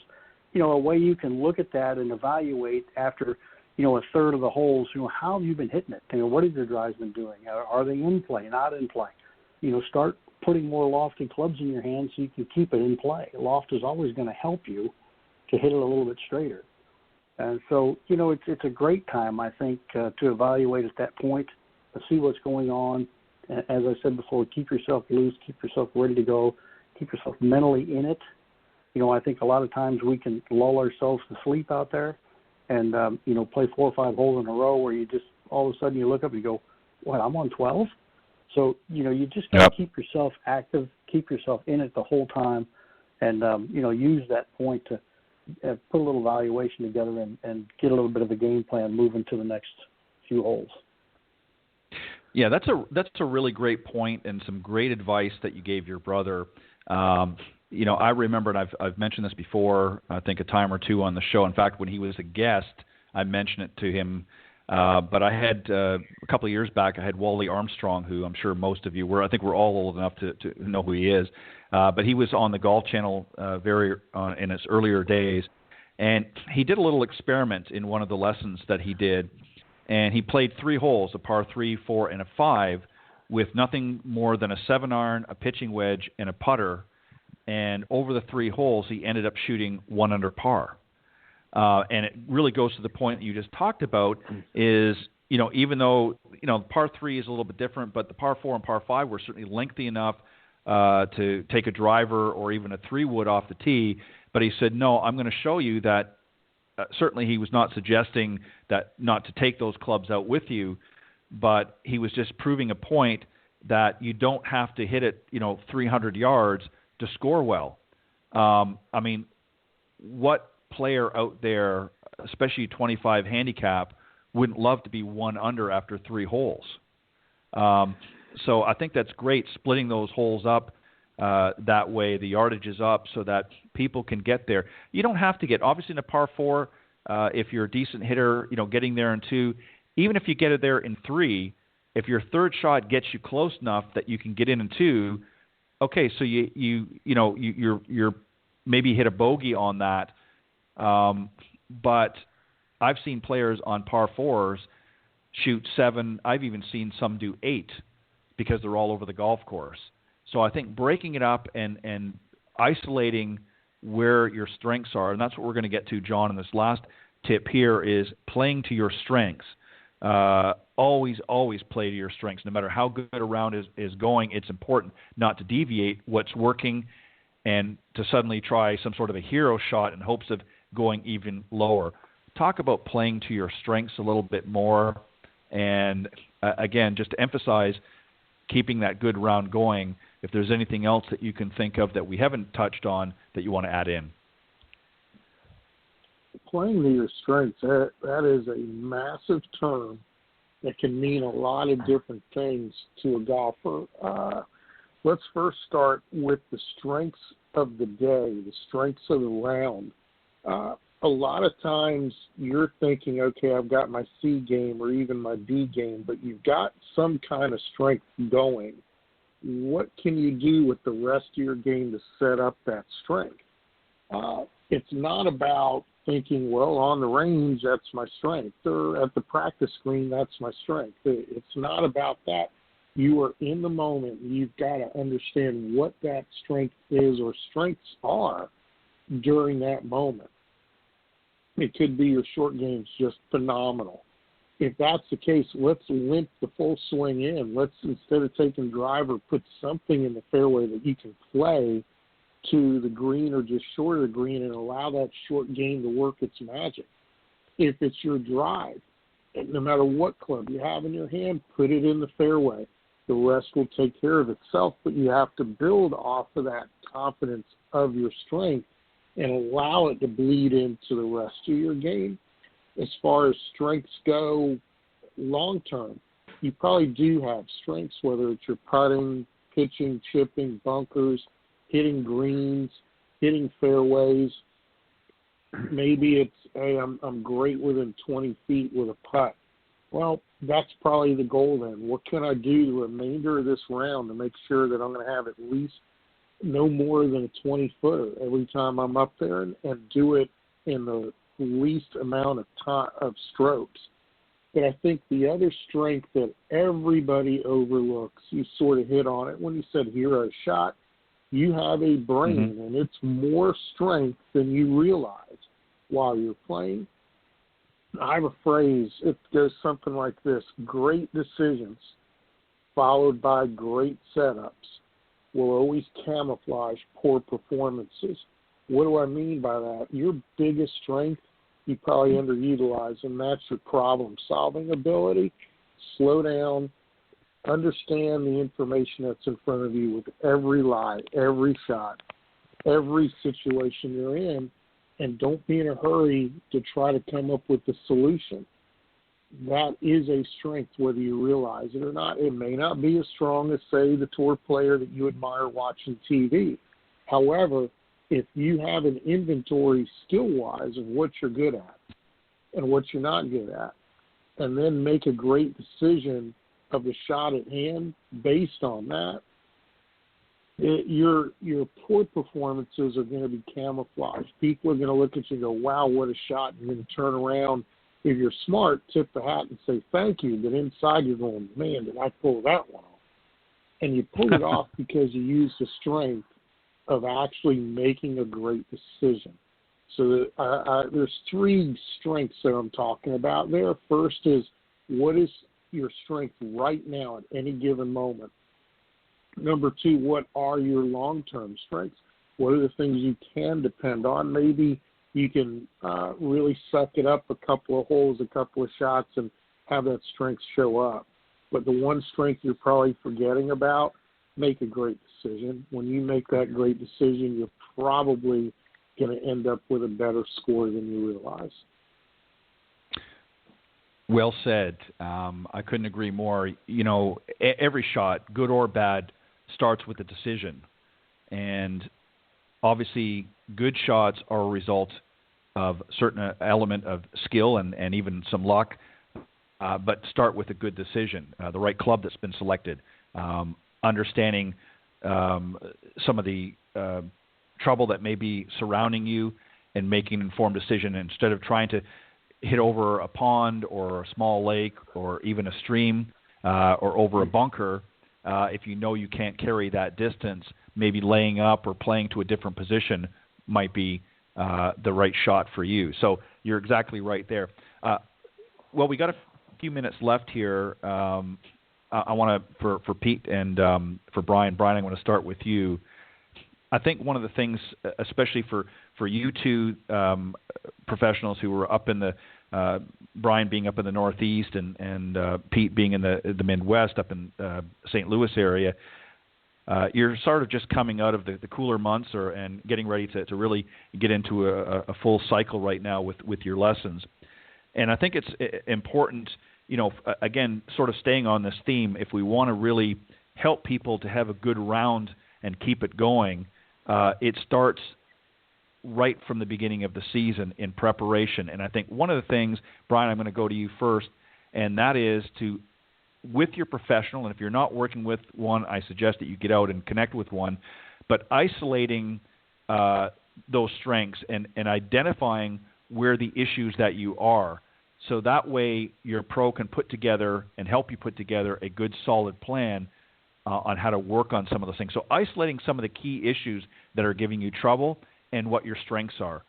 H: you know, a way you can look at that and evaluate after, you know, a third of the holes, you know, how have you been hitting it? You know, what have your drives been doing? Are they in play, not in play? You know, start putting more lofty clubs in your hand so you can keep it in play. Loft is always going to help you to hit it a little bit straighter. And so, you know, it's a great time, I think, to evaluate at that point, to see what's going on. As I said before, keep yourself loose, keep yourself ready to go, keep yourself mentally in it. You know, I think a lot of times we can lull ourselves to sleep out there and, you know, play 4 or 5 holes in a row where you just all of a sudden you look up and you go, what, I'm on 12? So, you know, you just got to keep yourself active, keep yourself in it the whole time, and, you know, use that point to put a little evaluation together and get a little bit of a game plan moving to the next few holes.
E: Yeah, that's a really great point and some great advice that you gave your brother. You know, I remember, and I've mentioned this before, I think a time or two on the show. In fact, when he was a guest, I mentioned it to him. But I had a couple of years back, I had Wally Armstrong, who I'm sure most of you were. I think we're all old enough to know who he is. But he was on the Golf Channel in his earlier days, and he did a little experiment in one of the lessons that he did. And he played 3 holes, a par 3, 4, and a 5, with nothing more than a 7-iron, a pitching wedge, and a putter. and over the 3 holes, he ended up shooting 1 under par. And it really goes to the point that you just talked about is, even though, par 3 is a little bit different, but the par 4 and par 5 were certainly lengthy enough to take a driver or even a 3-wood off the tee. But he said, no, I'm going to show you that certainly he was not suggesting that not to take those clubs out with you, but he was just proving a point that you don't have to hit it, 300 yards to score well. I mean, what player out there, especially 25 handicap, wouldn't love to be 1 under after 3 holes? So I think that's great, splitting those holes up that way, the yardage is up so that people can get there. You don't have to get, obviously in a par 4, if you're a decent hitter, getting there in 2, even if you get it there in 3, if your third shot gets you close enough that you can get in 2, okay, so you're maybe hit a bogey on that. But I've seen players on par 4s shoot 7. I've even seen some do 8 because they're all over the golf course. So I think breaking it up and isolating where your strengths are, and that's what we're going to get to, John, in this last tip here, is playing to your strengths. Always play to your strengths. No matter how good a round is going, it's important not to deviate what's working and to suddenly try some sort of a hero shot in hopes of going even lower. Talk about playing to your strengths a little bit more. And again, just to emphasize keeping that good round going, if there's anything else that you can think of that we haven't touched on that you want to add in.
G: Playing to your strengths, that is a massive term that can mean a lot of different things to a golfer. Let's first start with the strengths of the day, the strengths of the round. A lot of times you're thinking, okay, I've got my C game or even my B game, but you've got some kind of strength going. What can you do with the rest of your game to set up that strength? It's not about thinking, well, on the range, that's my strength, or at the practice green, that's my strength. It's not about that. You are in the moment. You've got to understand what that strength is or strengths are during that moment. It could be your short game's just phenomenal. If that's the case, let's limp the full swing in. Let's, instead of taking driver, put something in the fairway that you can play to the green or just short of the green and allow that short game to work its magic. If it's your drive, no matter what club you have in your hand, put it in the fairway. The rest will take care of itself, but you have to build off of that confidence of your strength and allow it to bleed into the rest of your game. As far as strengths go long term, you probably do have strengths, whether it's your putting, pitching, chipping, bunkers, hitting greens, hitting fairways. Maybe it's, hey, I'm great within 20 feet with a putt. Well, that's probably the goal then. What can I do the remainder of this round to make sure that I'm going to have at least no more than a 20-footer every time I'm up there and do it in the least amount of time of strokes. But I think the other strength that everybody overlooks, you sort of hit on it when you said hero shot. You have a brain, and it's more strength than you realize while you're playing. I have a phrase. It goes something like this: great decisions followed by great setups will always camouflage poor performances. What do I mean by that? Your biggest strength you probably underutilize, and that's your problem-solving ability. Slow down. Understand the information that's in front of you with every lie, every shot, every situation you're in, and don't be in a hurry to try to come up with the solution. That is a strength, whether you realize it or not. It may not be as strong as, say, the tour player that you admire watching TV. However, if you have an inventory skill-wise of what you're good at and what you're not good at, and then make a great decision of the shot at hand based on that, your poor performances are going to be camouflaged. People are going to look at you and go, wow, what a shot. And you're going to turn around. If you're smart, tip the hat and say thank you. But inside you're going, man, did I pull that one off? And you pull it off because you used the strength of actually making a great decision. So there's three strengths that I'm talking about there. First is, what is your strength right now at any given moment? Number two, what are your long-term strengths? What are the things you can depend on? Maybe you can really suck it up a couple of holes, a couple of shots, and have that strength show up. But the one strength you're probably forgetting about, make a great decision. When you make that great decision, you're probably going to end up with a better score than you realize.
E: Well said. I couldn't agree more. You know, every shot, good or bad, starts with a decision. And obviously, good shots are a result of a certain element of skill and even some luck, but start with a good decision, the right club that's been selected, understanding some of the trouble that may be surrounding you and making an informed decision instead of trying to hit over a pond or a small lake or even a stream or over a bunker. If you know you can't carry that distance, maybe laying up or playing to a different position might be the right shot for you. So you're exactly right there. Well, we got a few minutes left here. I want to, for Pete and for Brian. Brian, I want to start with you. I think one of the things, especially for you two professionals who were up in the Brian being up in the Northeast and Pete being in the Midwest up in St. Louis area, you're sort of just coming out of the cooler months and getting ready to really get into a full cycle right now with your lessons. And I think it's important, you know, again, sort of staying on this theme, if we want to really help people to have a good round and keep it going, it starts right from the beginning of the season in preparation. And I think one of the things, Brian, I'm going to go to you first, and that is to, with your professional, and if you're not working with one, I suggest that you get out and connect with one, but isolating those strengths and identifying where the issues that you are. So that way your pro can put together and help you put together a good solid plan on how to work on some of those things. So isolating some of the key issues that are giving you trouble and what your strengths are.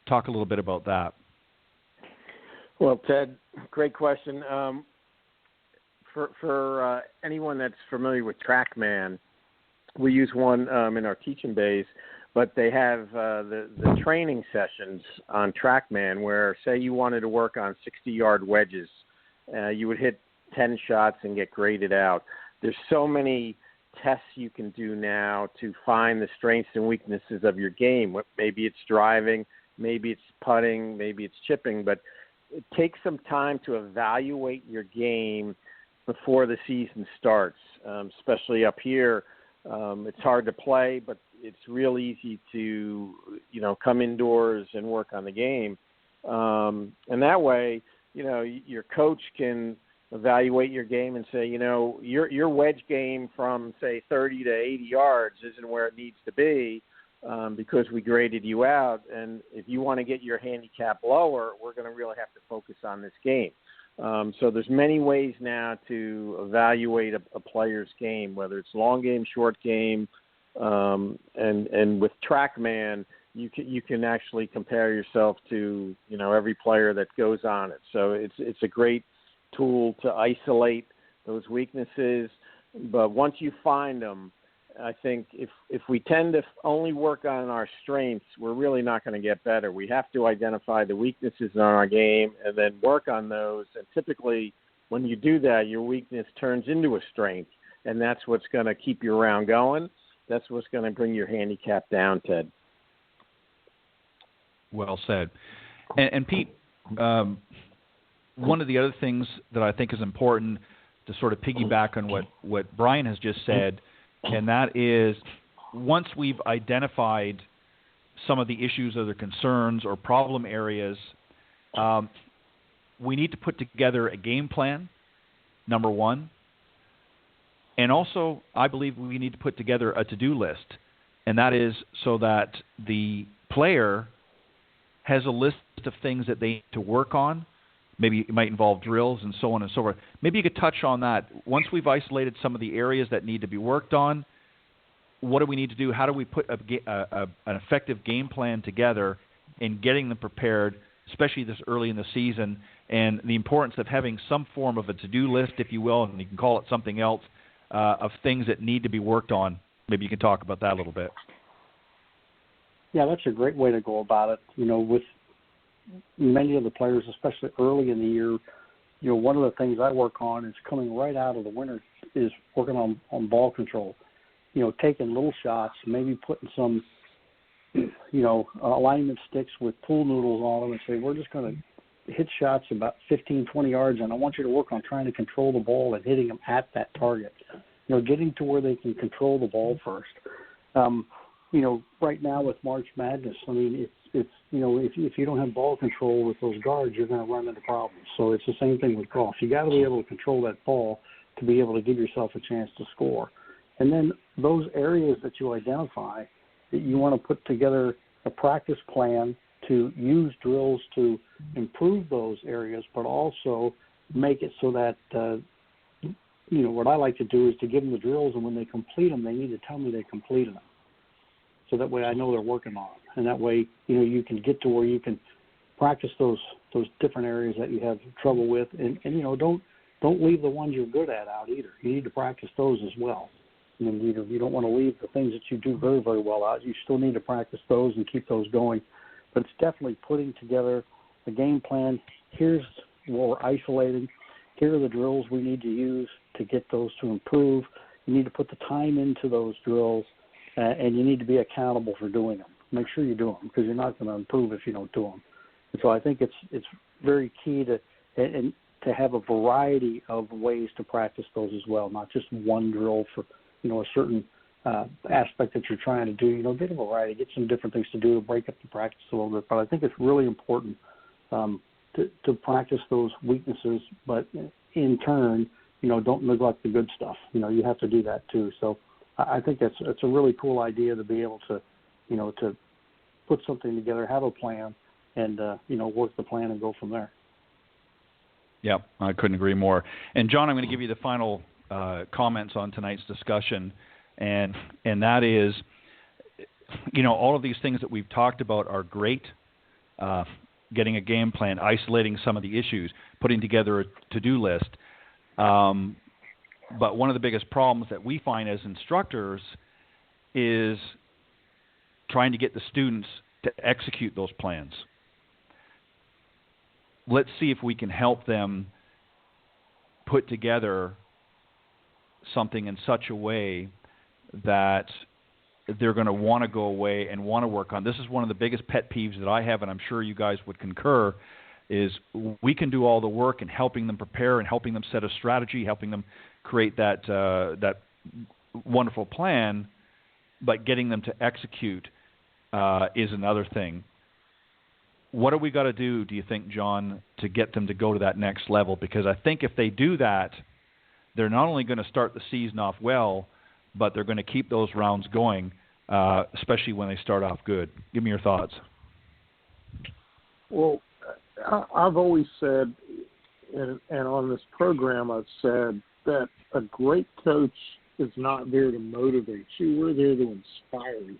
E: Talk a little bit about that.
F: Well, Ted, great question. For anyone that's familiar with TrackMan, we use one in our teaching bays, but they have the training sessions on TrackMan where, say, you wanted to work on 60-yard wedges. You would hit 10 shots and get graded out. There's so many tests you can do now to find the strengths and weaknesses of your game. Maybe it's driving, maybe it's putting, maybe it's chipping, but it takes some time to evaluate your game before the season starts, especially up here. It's hard to play, but it's real easy to, you know, come indoors and work on the game. And that way, you know, your coach can evaluate your game and say, you know, your wedge game from, say, 30 to 80 yards isn't where it needs to be because we graded you out. And if you want to get your handicap lower, we're going to really have to focus on this game. So there's many ways now to evaluate a player's game, whether it's long game, short game, and with TrackMan, you can actually compare yourself to, you know, every player that goes on it. So it's a great tool to isolate those weaknesses. But once you find them, I think if we tend to only work on our strengths, we're really not going to get better. We have to identify the weaknesses in our game and then work on those. And typically, when you do that, your weakness turns into a strength, and that's what's going to keep your round going. That's what's going to bring your handicap down, Ted.
E: Well said. And Pete, one of the other things that I think is important to sort of piggyback on what Brian has just said, and that is once we've identified some of the issues or the concerns or problem areas, we need to put together a game plan, number one. And also, I believe we need to put together a to-do list, and that is so that the player has a list of things that they need to work on. Maybe it might involve drills and so on and so forth. Maybe you could touch on that. Once we've isolated some of the areas that need to be worked on, what do we need to do? How do we put an effective game plan together in getting them prepared, especially this early in the season, and the importance of having some form of a to-do list, if you will, and you can call it something else, of things that need to be worked on. Maybe you can talk about that a little bit.
H: Yeah, that's a great way to go about it. With many of the players, especially early in the year, one of the things I work on is coming right out of the winter is working on ball control. Taking little shots, maybe putting some, alignment sticks with pool noodles on them and say, we're just going to hit shots about 15, 20 yards, and I want you to work on trying to control the ball and hitting them at that target. Getting to where they can control the ball first. Right now with March Madness, I mean, it's if you don't have ball control with those guards, you're going to run into problems. So it's the same thing with golf. You got to be able to control that ball to be able to give yourself a chance to score. And then those areas that you identify, that you want to put together a practice plan to use drills to improve those areas, but also make it so that, what I like to do is to give them the drills, and when they complete them, they need to tell me they completed them. So that way I know they're working on them. And that way, you can get to where you can practice those different areas that you have trouble with. And don't leave the ones you're good at out either. You need to practice those as well. You don't want to leave the things that you do very, very well out. You still need to practice those and keep those going. But it's definitely putting together a game plan. Here's what we're isolating. Here are the drills we need to use to get those to improve. You need to put the time into those drills, and you need to be accountable for doing them. Make sure you do them, because you're not going to improve if you don't do them. And so I think it's very key to have a variety of ways to practice those as well, not just one drill for a certain aspect that you're trying to do. Get a variety, get some different things to do to break up the practice a little bit. But I think it's really important to practice those weaknesses, but in turn, don't neglect the good stuff. You have to do that too. So I think it's a really cool idea to be able to, to put something together, have a plan, and work the plan and go from there.
E: Yeah, I couldn't agree more. And John, I'm going to give you the final comments on tonight's discussion, and that is, all of these things that we've talked about are great. Getting a game plan, isolating some of the issues, putting together a to-do list. But one of the biggest problems that we find as instructors is trying to get the students to execute those plans. Let's see if we can help them put together something in such a way that they're going to want to go away and want to work on. This is one of the biggest pet peeves that I have, and I'm sure you guys would concur, is we can do all the work in helping them prepare and helping them set a strategy, helping them create that wonderful plan, but getting them to execute is another thing. What do we got to do you think, John, to get them to go to that next level? Because I think if they do that, they're not only going to start the season off well, but they're going to keep those rounds going, especially when they start off good. Give me your thoughts.
G: Well, I've always said, and on this program I've said, that a great coach is not there to motivate you. We're there to inspire you.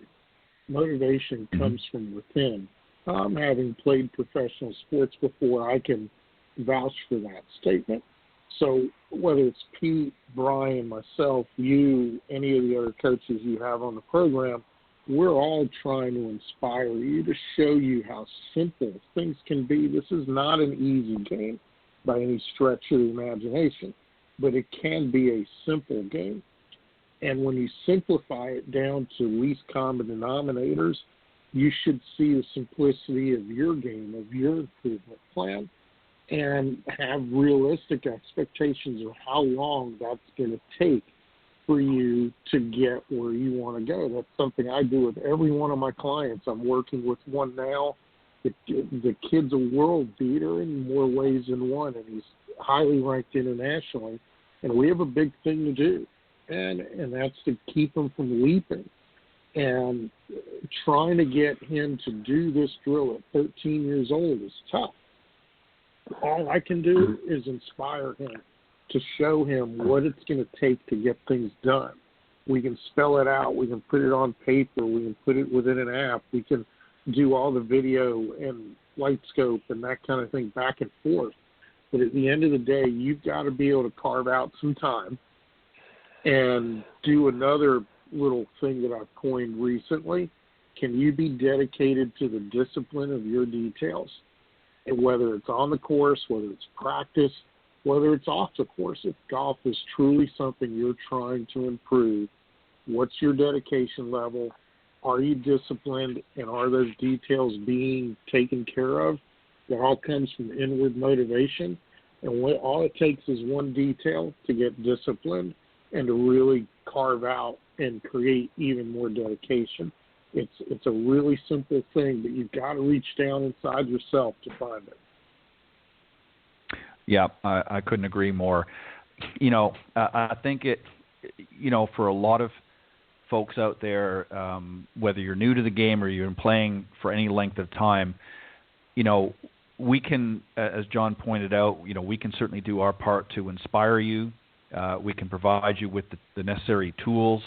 G: Motivation comes from within. Having played professional sports before, I can vouch for that statement. So whether it's Pete, Brian, myself, you, any of the other coaches you have on the program, we're all trying to inspire you, to show you how simple things can be. This is not an easy game by any stretch of the imagination, but it can be a simple game. And when you simplify it down to least common denominators, you should see the simplicity of your game, of your improvement plan, and have realistic expectations of how long that's going to take for you to get where you want to go. That's something I do with every one of my clients. I'm working with one now. The kid's a world beater in more ways than one, and he's highly ranked internationally. And we have a big thing to do, and that's to keep him from leaping. And trying to get him to do this drill at 13 years old is tough. All I can do is inspire him, to show him what it's going to take to get things done. We can spell it out. We can put it on paper. We can put it within an app. We can do all the video and light scope and that kind of thing back and forth. But at the end of the day, you've got to be able to carve out some time and do another little thing that I've coined recently. Can you be dedicated to the discipline of your details? And whether it's on the course, whether it's practice, whether it's off the course, if golf is truly something you're trying to improve, what's your dedication level? Are you disciplined, and are those details being taken care of? That all comes from inward motivation. And all it takes is one detail to get disciplined and to really carve out and create even more dedication. It's a really simple thing, but you've got to reach down inside yourself to find it.
E: Yeah, I couldn't agree more. I think for a lot of folks out there, whether you're new to the game or you're playing for any length of time, we can, as John pointed out, we can certainly do our part to inspire you. We can provide you with the necessary tools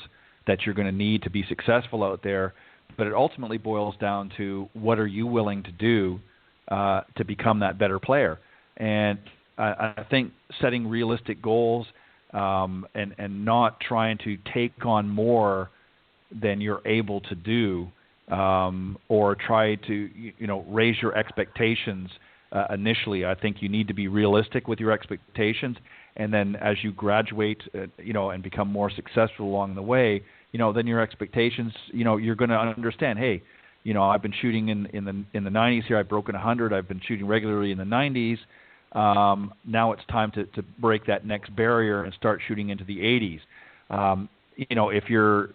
E: that you're going to need to be successful out there. But it ultimately boils down to what are you willing to do to become that better player. And I think setting realistic goals and not trying to take on more than you're able to do or try to raise your expectations initially. I think you need to be realistic with your expectations, and then as you graduate and become more successful along the way, then your expectations, you're going to understand, hey, I've been shooting in the 90s here. I've broken 100. I've been shooting regularly in the 90s. Now it's time to break that next barrier and start shooting into the 80s. If you're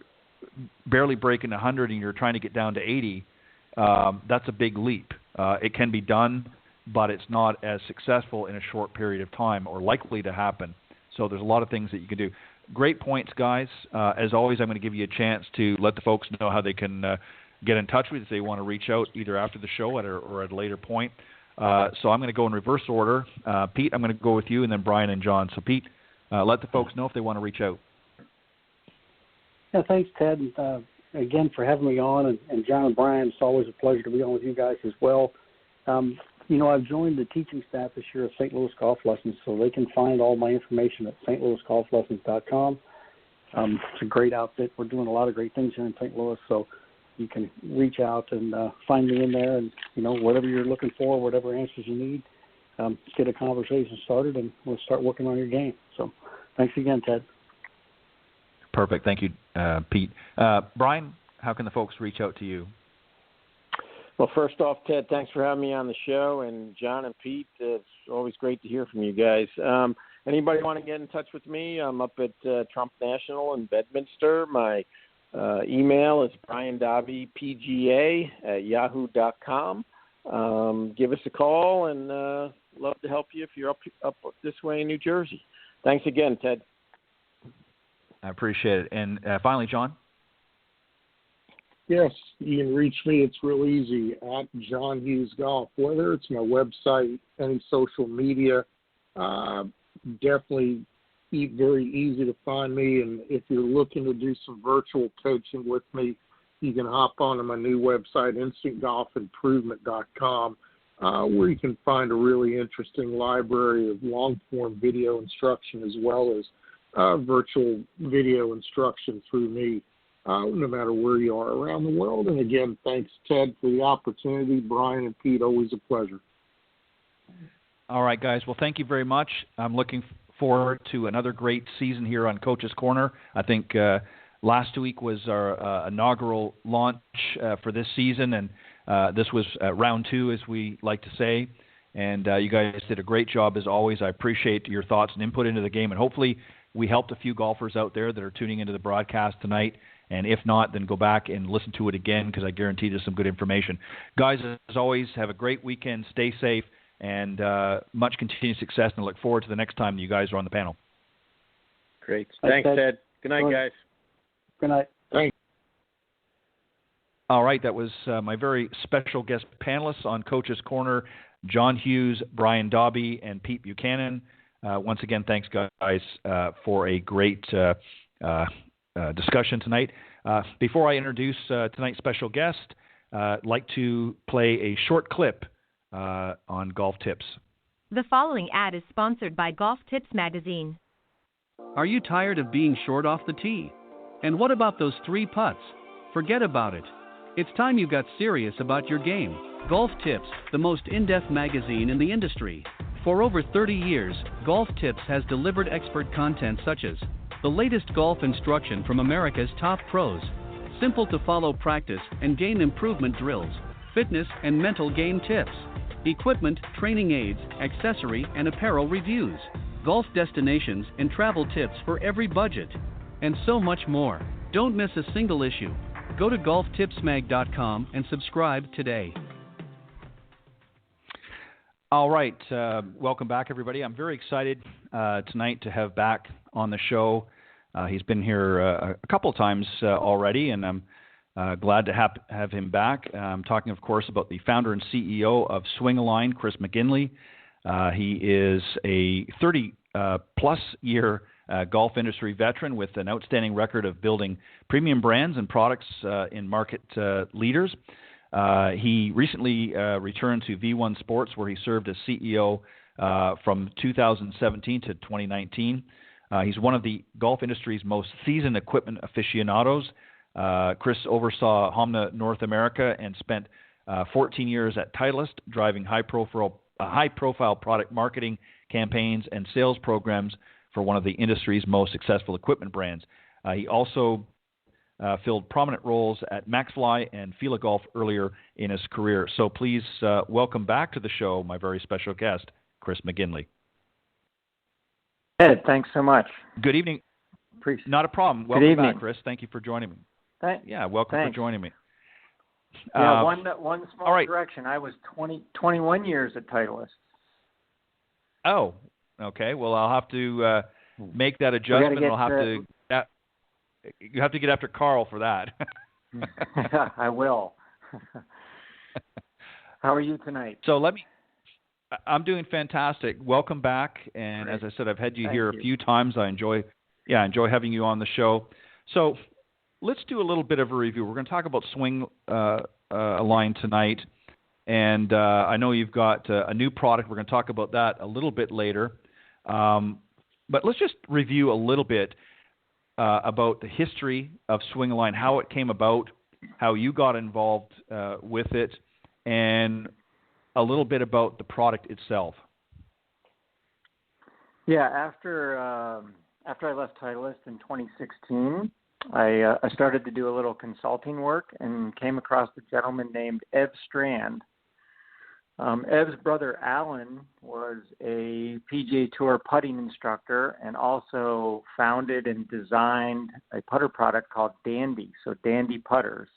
E: barely breaking 100 and you're trying to get down to 80, that's a big leap. It can be done, but it's not as successful in a short period of time or likely to happen. So there's a lot of things that you can do. Great points, guys. As always, I'm going to give you a chance to let the folks know how they can get in touch with you if they want to reach out either after the show or at a later point. So I'm going to go in reverse order. Pete, I'm going to go with you, and then Brian and John. So, Pete, let the folks know if they want to reach out.
H: Yeah, thanks, Ted, again for having me on. And John and Brian, it's always a pleasure to be on with you guys as well. I've joined the teaching staff this year at St. Louis Golf Lessons, so they can find all my information at stlouisgolflessons.com. It's a great outfit. We're doing a lot of great things here in St. Louis, so you can reach out and find me in there, and whatever you're looking for, whatever answers you need, get a conversation started, and we'll start working on your game. So, thanks again, Ted.
E: Perfect. Thank you, Pete. Brian, how can the folks reach out to you?
F: Well, first off, Ted, thanks for having me on the show, and John and Pete, it's always great to hear from you guys. Anybody want to get in touch with me? I'm up at Trump National in Bedminster. My email is briandobbypga@yahoo.com. Give us a call, and love to help you if you're up this way in New Jersey. Thanks again, Ted.
E: I appreciate it. And finally, John?
G: Yes, you can reach me. It's real easy at John Hughes Golf. Whether it's my website, any social media, definitely very easy to find me. And if you're looking to do some virtual coaching with me, you can hop onto my new website, instantgolfimprovement.com, where you can find a really interesting library of long-form video instruction as well as virtual video instruction through me. No matter where you are around the world. And again, thanks, Ted, for the opportunity. Brian and Pete, always a pleasure.
E: All right, guys. Well, thank you very much. I'm looking forward to another great season here on Coach's Corner. I think last week was our inaugural launch for this season, and this was round 2, as we like to say. And you guys did a great job, as always. I appreciate your thoughts and input into the game, and hopefully we helped a few golfers out there that are tuning into the broadcast tonight. And if not, then go back and listen to it again, because I guarantee there's some good information. Guys, as always, have a great weekend. Stay safe, and much continued success. And I look forward to the next time you guys are on the panel.
F: Great. Thanks, Ted. Good night, guys.
H: Good night.
G: Thanks.
E: All right, that was my very special guest panelists on Coach's Corner, John Hughes, Brian Dobby, and Pete Buchanan. Once again, thanks, guys, for a great discussion tonight. Before I introduce tonight's special guest, I'd like to play a short clip on golf tips.
D: The following ad is sponsored by Golf Tips Magazine.
C: Are you tired of being short off the tee? And what about those 3 putts? Forget about it. It's time you got serious about your game. Golf Tips, the most in-depth magazine in the industry. For over 30 years, Golf Tips has delivered expert content such as the latest golf instruction from America's top pros, simple to follow practice and game improvement drills, fitness and mental game tips, equipment, training aids, accessory and apparel reviews, golf destinations and travel tips for every budget, and so much more. Don't miss a single issue. Go to golftipsmag.com and subscribe today.
E: All right. Welcome back, everybody. I'm very excited tonight to have back on the show. He's been here a couple of times already, and I'm glad to have him back. I'm talking, of course, about the founder and CEO of Swing-A-Line, Chris McGinley. He is a 30-plus year golf industry veteran with an outstanding record of building premium brands and products in market leaders. He recently returned to V1 Sports, where he served as CEO from 2017 to 2019. He's one of the golf industry's most seasoned equipment aficionados. Chris oversaw Homna North America and spent 14 years at Titleist, driving high-profile product marketing campaigns and sales programs for one of the industry's most successful equipment brands. He also filled prominent roles at MaxFly and Fila Golf earlier in his career. So please welcome back to the show my very special guest, Chris McGinley.
F: Ed, thanks so much.
E: Good evening. Not a problem. Welcome back, Chris. Thank you for joining me. Welcome for joining me.
F: One small correction. I was 21 years at Titleist.
E: Oh, okay. Well, I'll have to make that adjustment. You have to get after Carl for that.
F: I will. How are you tonight?
E: I'm doing fantastic. Welcome back. And
F: Great.
E: As I said, I've had you here a few times. I enjoy having you on the show. So let's do a little bit of a review. We're going to talk about Swing-A-Line tonight. And I know you've got a new product. We're going to talk about that a little bit later. But let's just review a little bit about the history of Swing-A-Line, how it came about, how you got involved with it, and a little bit about the product itself.
F: Yeah, after I left Titleist in 2016, I started to do a little consulting work and came across a gentleman named Ev Strand. Ev's brother Alan was a PGA Tour putting instructor and also founded and designed a putter product called Dandy, so Dandy putters.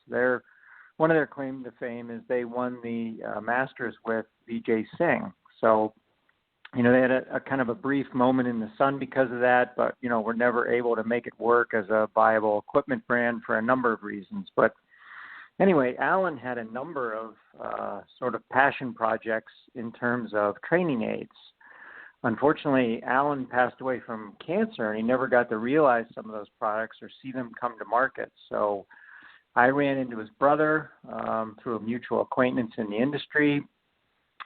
F: One of their claim to fame is they won the Masters with Vijay Singh. So, they had a kind of a brief moment in the sun because of that, but, were never able to make it work as a viable equipment brand for a number of reasons. But anyway, Alan had a number of sort of passion projects in terms of training aids. Unfortunately, Alan passed away from cancer, and he never got to realize some of those products or see them come to market. So I ran into his brother through a mutual acquaintance in the industry.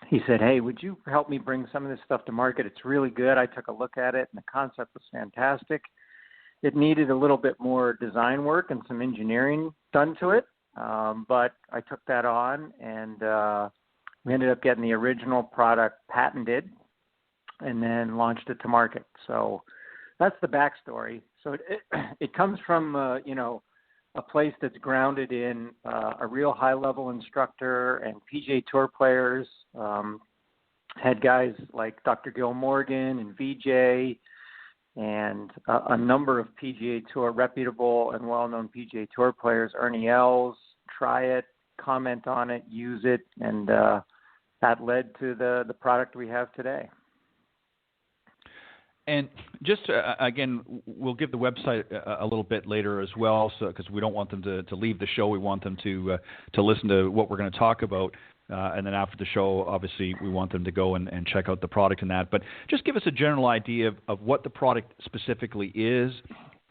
F: He said, "Hey, would you help me bring some of this stuff to market? It's really good." I took a look at it, and the concept was fantastic. It needed a little bit more design work and some engineering done to it. But I took that on, and we ended up getting the original product patented and then launched it to market. So that's the backstory. So it comes from, a place that's grounded in a real high-level instructor and PGA Tour players. Had guys like Dr. Gil Morgan and VJ and a number of PGA Tour, reputable and well-known PGA Tour players, Ernie Els, try it, comment on it, use it, and that led to the product we have today.
E: And just again, we'll give the website a little bit later as well, so because we don't want them to leave the show. We want them to listen to what we're going to talk about, and then after the show, obviously, we want them to go and check out the product and that. But just give us a general idea of what the product specifically is,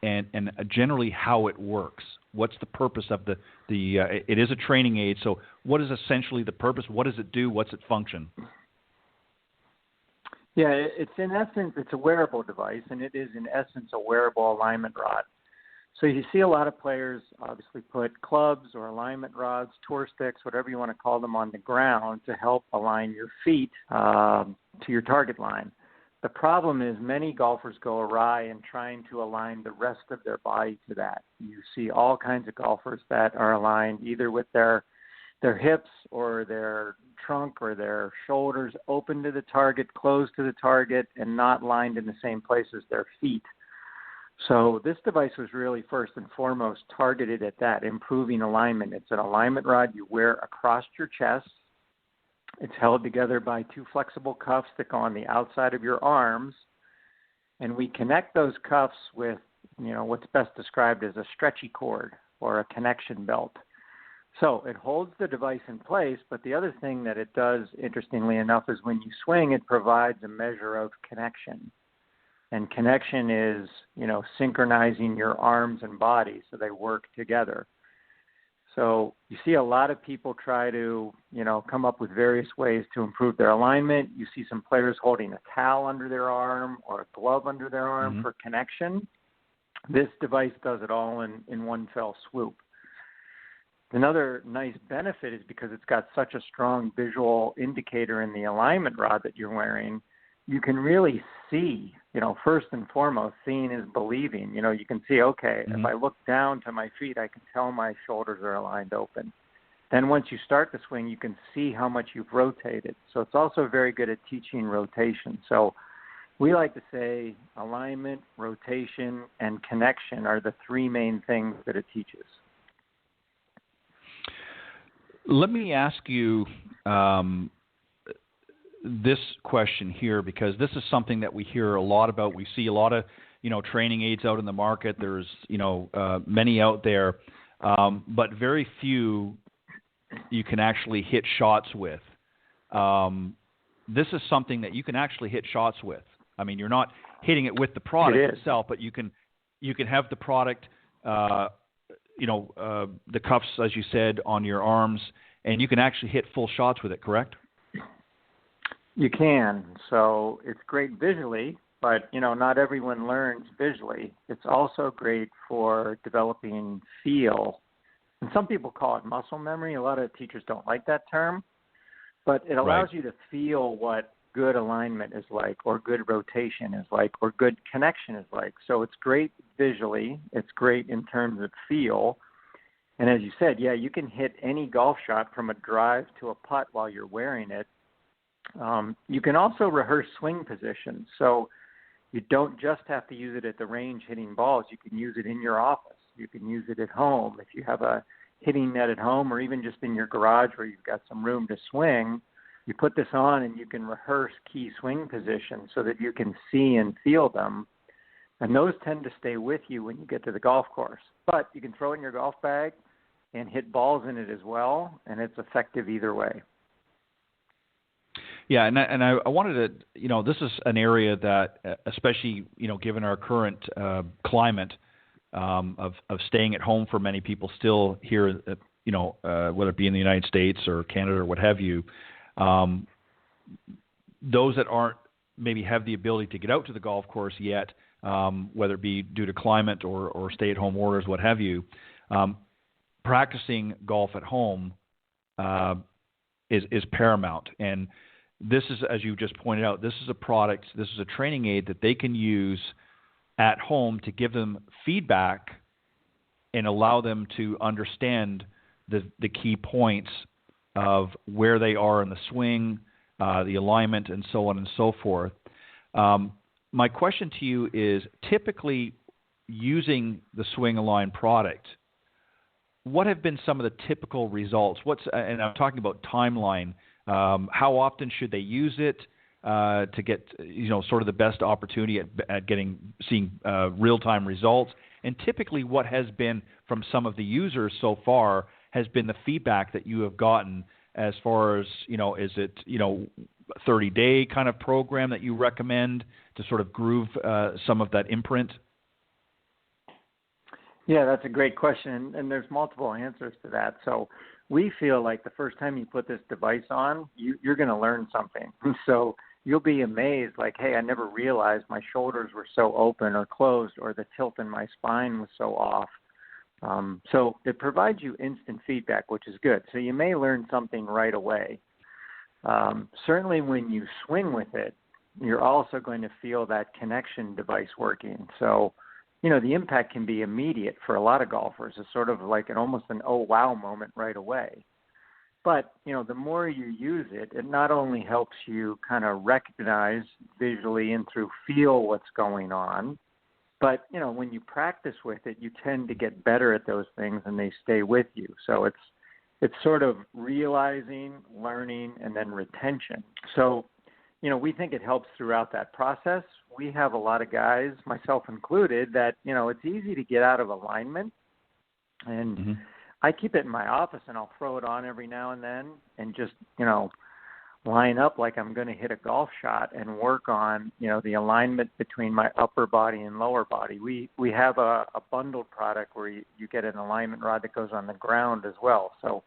E: and generally how it works? What's the purpose of the it is a training aid, so what is essentially the purpose? What does it do? What's its function?
I: Yeah, it's in essence, it's a wearable device, and it is in essence a wearable alignment rod. So you see a lot of players obviously put clubs or alignment rods, tour sticks, whatever you want to call them, on the ground to help align your feet to your target line. The problem is many golfers go awry in trying to align the rest of their body to that. You see all kinds of golfers that are aligned either with their hips or their trunk or their shoulders open to the target, closed to the target, and not lined in the same place as their feet. So this device was really first and foremost targeted at that, improving alignment. It's an alignment rod you wear across your chest. It's held together by two flexible cuffs that go on the outside of your arms, and we connect those cuffs with, what's best described as a stretchy cord or a connection belt. So it holds the device in place, but the other thing that it does, interestingly enough, is when you swing, it provides a measure of connection. And connection is, synchronizing your arms and body so they work together. So you see a lot of people try to, come up with various ways to improve their alignment. You see some players holding a towel under their arm or a glove under their arm for connection. This device does it all in one fell swoop. Another nice benefit is because it's got such a strong visual indicator in the alignment rod that you're wearing, you can really see, first and foremost, seeing is believing. You can see, okay, if I look down to my feet, I can tell my shoulders are aligned open. Then once you start the swing, you can see how much you've rotated. So it's also very good at teaching rotation. So we like to say alignment, rotation, and connection are the three main things that it teaches.
E: Let me ask you this question here, because this is something that we hear a lot about. We see a lot of, training aids out in the market. There's, many out there, but very few you can actually hit shots with. This is something that you can actually hit shots with. I mean, you're not hitting it with the product itself, but you can have the product, the cuffs, as you said, on your arms, and you can actually hit full shots with it, correct?
I: You can. So it's great visually, but, not everyone learns visually. It's also great for developing feel. And some people call it muscle memory. A lot of teachers don't like that term, but it allows you to feel what good alignment is like, or good rotation is like, or good connection is like. So it's great visually. It's great in terms of feel. And as you said, you can hit any golf shot from a drive to a putt while you're wearing it. You can also rehearse swing positions. So you don't just have to use it at the range hitting balls. You can use it in your office. You can use it at home. If you have a hitting net at home, or even just in your garage where you've got some room to swing, you put this on and you can rehearse key swing positions so that you can see and feel them. And those tend to stay with you when you get to the golf course. But you can throw it in your golf bag and hit balls in it as well, and it's effective either way.
E: Yeah, and I wanted to, this is an area that, especially, given our current climate of staying at home for many people still here, whether it be in the United States or Canada or what have you, those that aren't maybe have the ability to get out to the golf course yet, whether it be due to climate or stay-at-home orders, what have you, practicing golf at home is paramount. And this is, as you just pointed out, this is a product, this is a training aid that they can use at home to give them feedback and allow them to understand the key points of where they are in the swing, the alignment, and so on and so forth. My question to you is, typically using the Swing Align product, what have been some of the typical results? And I'm talking about timeline. How often should they use it to get sort of the best opportunity at seeing real-time results? And typically, what has been from some of the users so far has been the feedback that you have gotten as far as is it a 30-day kind of program that you recommend to sort of groove some of that imprint?
I: Yeah, that's a great question, and there's multiple answers to that. So we feel like the first time you put this device on, you're going to learn something. So you'll be amazed, like, hey, I never realized my shoulders were so open or closed, or the tilt in my spine was so off. So it provides you instant feedback, which is good. So you may learn something right away. Certainly when you swing with it, you're also going to feel that connection device working. So, the impact can be immediate for a lot of golfers. It's sort of like almost an oh wow moment right away. But, the more you use it, it not only helps you kind of recognize visually and through feel what's going on, but, when you practice with it, you tend to get better at those things and they stay with you. So it's sort of realizing, learning, and then retention. So, we think it helps throughout that process. We have a lot of guys, myself included, that, it's easy to get out of alignment. And I keep it in my office and I'll throw it on every now and then and just, line up like I'm going to hit a golf shot and work on, the alignment between my upper body and lower body. We have a bundled product where you get an alignment rod that goes on the ground as well. So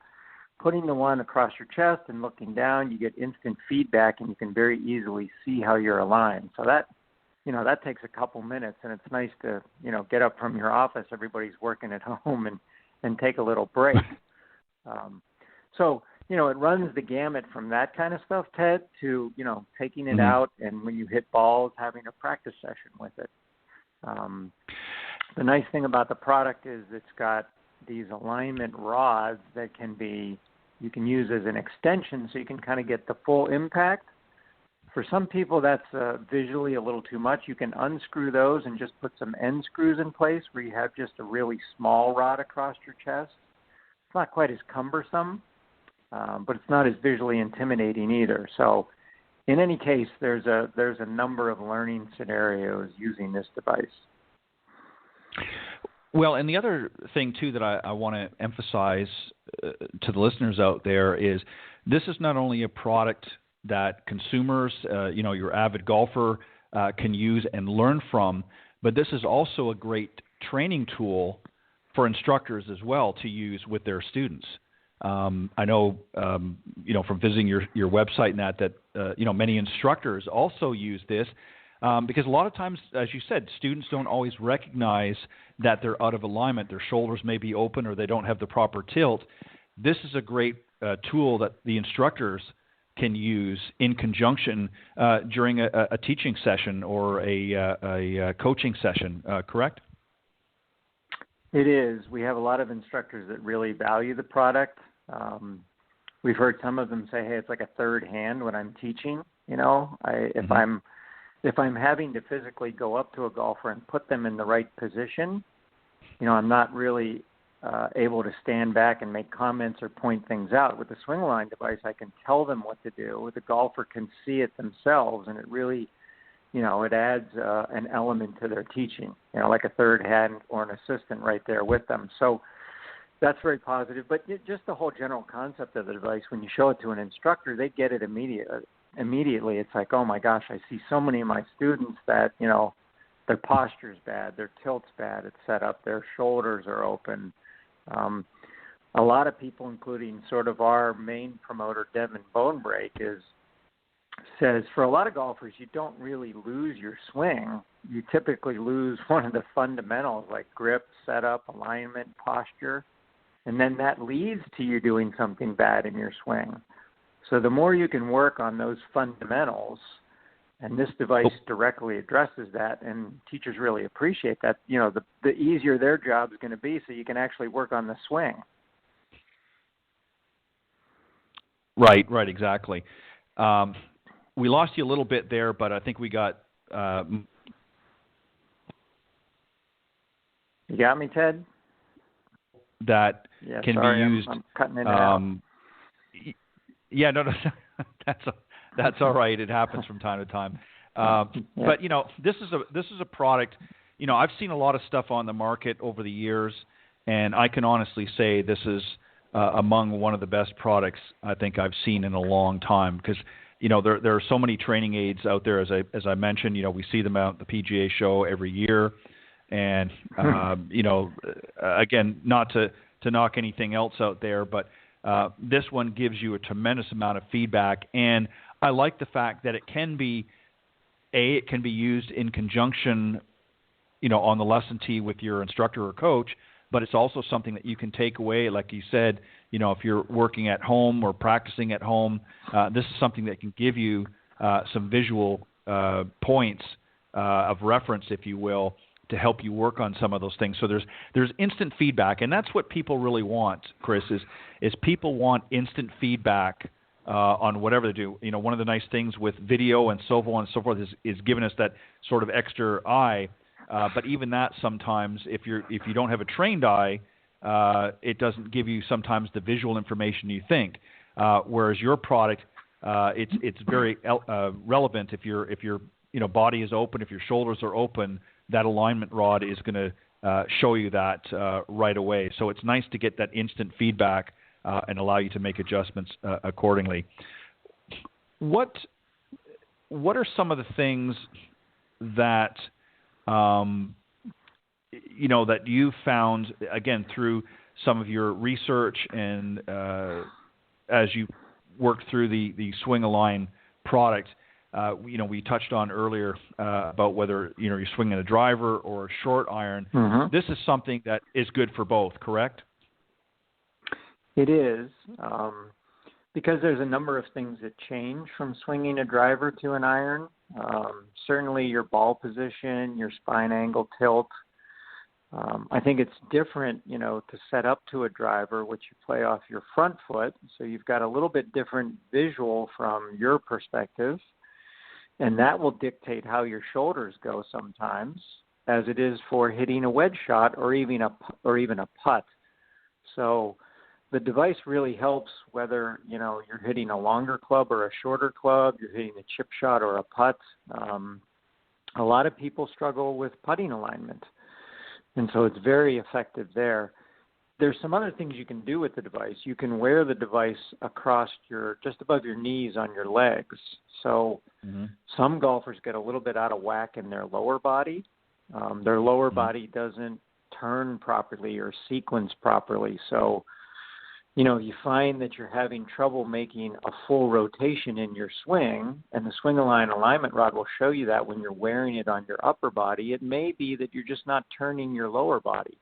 I: putting the one across your chest and looking down, you get instant feedback and you can very easily see how you're aligned. So that, that takes a couple minutes, and it's nice to, get up from your office. Everybody's working at home and take a little break. So, it runs the gamut from that kind of stuff, Ted, to, taking it out, and when you hit balls, having a practice session with it. The nice thing about the product is it's got these alignment rods that you can use as an extension, so you can kind of get the full impact. For some people, that's visually a little too much. You can unscrew those and just put some end screws in place where you have just a really small rod across your chest. It's not quite as cumbersome, but it's not as visually intimidating either. So in any case, there's a number of learning scenarios using this device.
E: Well, and the other thing, too, that I want to emphasize to the listeners out there is this is not only a product that consumers, your avid golfer can use and learn from, but this is also a great training tool for instructors as well to use with their students. I know, from visiting your website and that many instructors also use this because a lot of times, as you said, students don't always recognize that they're out of alignment. Their shoulders may be open or they don't have the proper tilt. This is a great tool that the instructors can use in conjunction during a teaching session or a coaching session, correct?
I: It is. We have a lot of instructors that really value the product. We've heard some of them say, hey, it's like a third hand when I'm teaching. If I'm having to physically go up to a golfer and put them in the right position, I'm not really able to stand back and make comments or point things out. With the Swingline device, I can tell them what to do. The golfer can see it themselves, and it really, it adds an element to their teaching, like a third hand or an assistant right there with them. So that's very positive. But just the whole general concept of the device, when you show it to an instructor, they get it immediately. It's like, oh my gosh, I see so many of my students that, their posture's bad, their tilt's bad, it's set up, their shoulders are open. A lot of people, including sort of our main promoter, Devin Bonebreak, says for a lot of golfers, you don't really lose your swing. You typically lose one of the fundamentals like grip, setup, alignment, posture, and then that leads to you doing something bad in your swing. So the more you can work on those fundamentals, and this device directly addresses that, and teachers really appreciate that, the easier their job is going to be, so you can actually work on the swing.
E: Right, exactly. We lost you a little bit there, but I think we got...
I: You got me, Ted?
E: That can be used...
I: I'm cutting it out.
E: Yeah, no, that's all right. It happens from time to time. But this is a product. I've seen a lot of stuff on the market over the years, and I can honestly say this is among one of the best products I think I've seen in a long time. Because there are so many training aids out there. As I mentioned, we see them out at the PGA show every year. And, again, not to knock anything else out there, but this one gives you a tremendous amount of feedback. And I like the fact that it can be used in conjunction, on the lesson tee with your instructor or coach, but it's also something that you can take away, like you said, if you're working at home or practicing at home, this is something that can give you some visual points of reference, if you will, to help you work on some of those things. So there's instant feedback, and that's what people really want, Chris, is people want instant feedback on whatever they do. One of the nice things with video and so on and so forth is giving us that sort of extra eye. But even that sometimes, if you don't have a trained eye, it doesn't give you sometimes the visual information you think. Whereas your product, it's very relevant if your body is open, if your shoulders are open, that alignment rod is going to show you that right away. So it's nice to get that instant feedback and allow you to make adjustments accordingly. What are some of the things that that you found, again, through some of your research and as you work through the Swing-A-Line product? We touched on earlier about whether you're swinging a driver or a short iron.
I: Mm-hmm.
E: This is something that is good for both, correct?
I: It is, because there's a number of things that change from swinging a driver to an iron. Certainly your ball position, your spine angle tilt. I think it's different, to set up to a driver, which you play off your front foot. So you've got a little bit different visual from your perspective. And that will dictate how your shoulders go sometimes, as it is for hitting a wedge shot or even a putt. So the device really helps whether you're hitting a longer club or a shorter club, you're hitting a chip shot or a putt. A lot of people struggle with putting alignment, and so it's very effective there. There's some other things you can do with the device. You can wear the device across just above your knees on your legs. So some golfers get a little bit out of whack in their lower body. Their lower body doesn't turn properly or sequence properly. So, you find that you're having trouble making a full rotation in your swing, and the Swing-A-Line alignment rod will show you that when you're wearing it on your upper body. It may be that you're just not turning your lower body.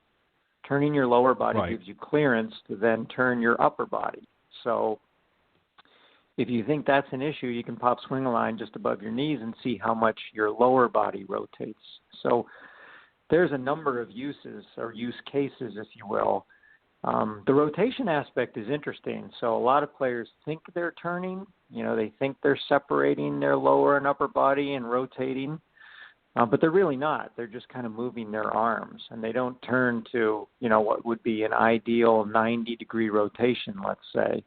I: Turning your lower body gives you clearance to then turn your upper body. So if you think that's an issue, you can pop Swing-A-Line just above your knees and see how much your lower body rotates. So there's a number of uses or use cases, if you will. The rotation aspect is interesting. So a lot of players think they're turning. They think they're separating their lower and upper body and rotating. But they're really not. They're just kind of moving their arms, and they don't turn to, what would be an ideal 90-degree rotation, let's say.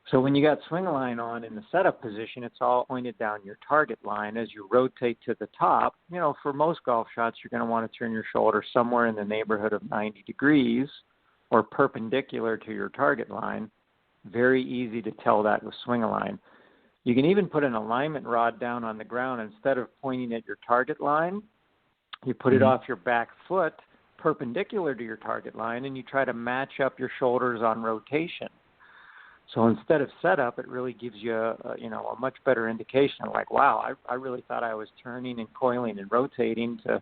I: So when you got Swing-A-Line on in the setup position, it's all pointed down your target line. As you rotate to the top, for most golf shots, you're going to want to turn your shoulder somewhere in the neighborhood of 90 degrees or perpendicular to your target line. Very easy to tell that with Swing-A-Line. You can even put an alignment rod down on the ground. Instead of pointing at your target line, you put it off your back foot perpendicular to your target line, and you try to match up your shoulders on rotation. So instead of setup, it really gives you a much better indication of like, wow, I really thought I was turning and coiling and rotating to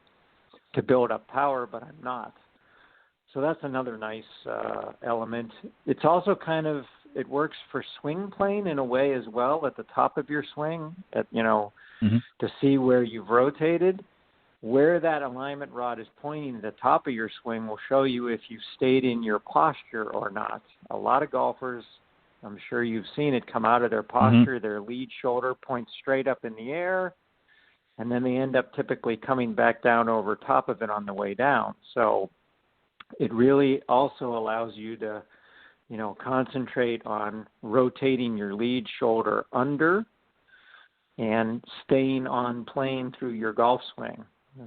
I: build up power, but I'm not. So that's another nice element. It's also it works for swing plane in a way as well at the top of your swing, to see where you've rotated. Where that alignment rod is pointing at the top of your swing will show you if you've stayed in your posture or not. A lot of golfers, I'm sure you've seen it, come out of their posture, their lead shoulder points straight up in the air, and then they end up typically coming back down over top of it on the way down. So it really also allows you to, concentrate on rotating your lead shoulder under and staying on plane through your golf swing.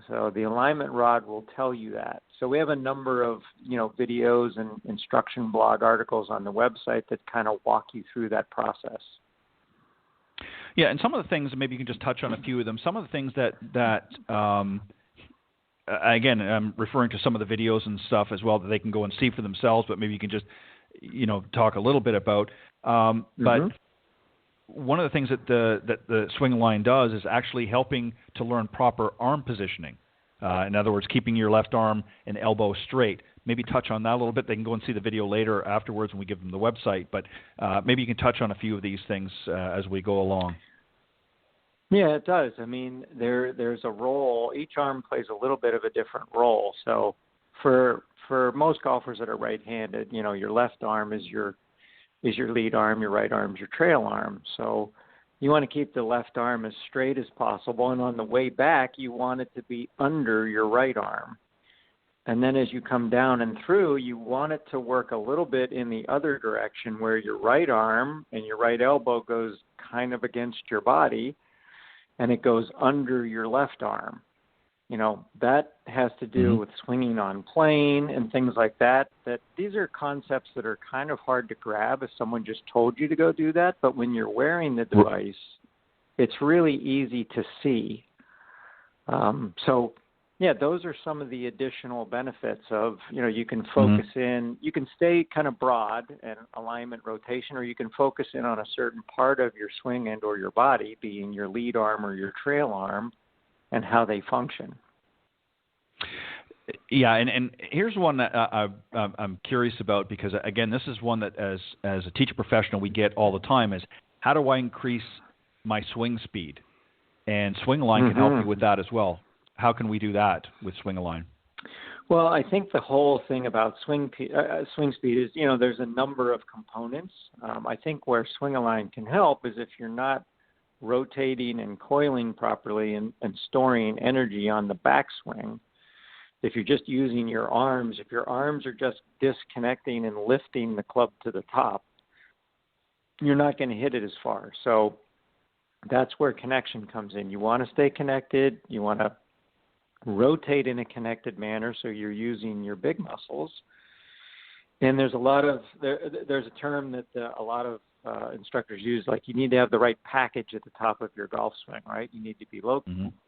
I: So the alignment rod will tell you that. So we have a number of, videos and instruction blog articles on the website that kind of walk you through that process. Yeah,
E: and some of the things, maybe you can just touch on a few of them. Some of the things that again, I'm referring to some of the videos and stuff as well that they can go and see for themselves, but maybe you can just, talk a little bit about. But one of the things that the swing line does is actually helping to learn proper arm positioning. In other words, keeping your left arm and elbow straight. Maybe touch on that a little bit. They can go and see the video later afterwards when we give them the website. But maybe you can touch on a few of these things as we go along.
I: Yeah, it does. I mean, there's a role. Each arm plays a little bit of a different role. So for most golfers that are right-handed, your left arm is your lead arm, your right arm is your trail arm. So you want to keep the left arm as straight as possible, and on the way back, you want it to be under your right arm. And then as you come down and through, you want it to work a little bit in the other direction where your right arm and your right elbow goes kind of against your body, and it goes under your left arm. That has to do with swinging on plane and things like that. That these are concepts that are kind of hard to grab if someone just told you to go do that. But when you're wearing the device, it's really easy to see. Yeah, those are some of the additional benefits of, you can focus in, you can stay kind of broad and alignment rotation, or you can focus in on a certain part of your swing and or your body, being your lead arm or your trail arm, and how they function.
E: Yeah, and here's one that I'm curious about, because, again, this is one that as a teacher professional we get all the time, is how do I increase my swing speed? And Swing Align can help you with that as well. How can we do that with Swing Align?
I: Well, I think the whole thing about swing speed is, there's a number of components. I think where Swing Align can help is if you're not rotating and coiling properly and storing energy on the backswing. If you're just using your arms, if your arms are just disconnecting and lifting the club to the top, you're not going to hit it as far. So that's where connection comes in. You want to stay connected. You want to rotate in a connected manner so you're using your big muscles. And there's there's a term that a lot of instructors use, like you need to have the right package at the top of your golf swing, right? You need to be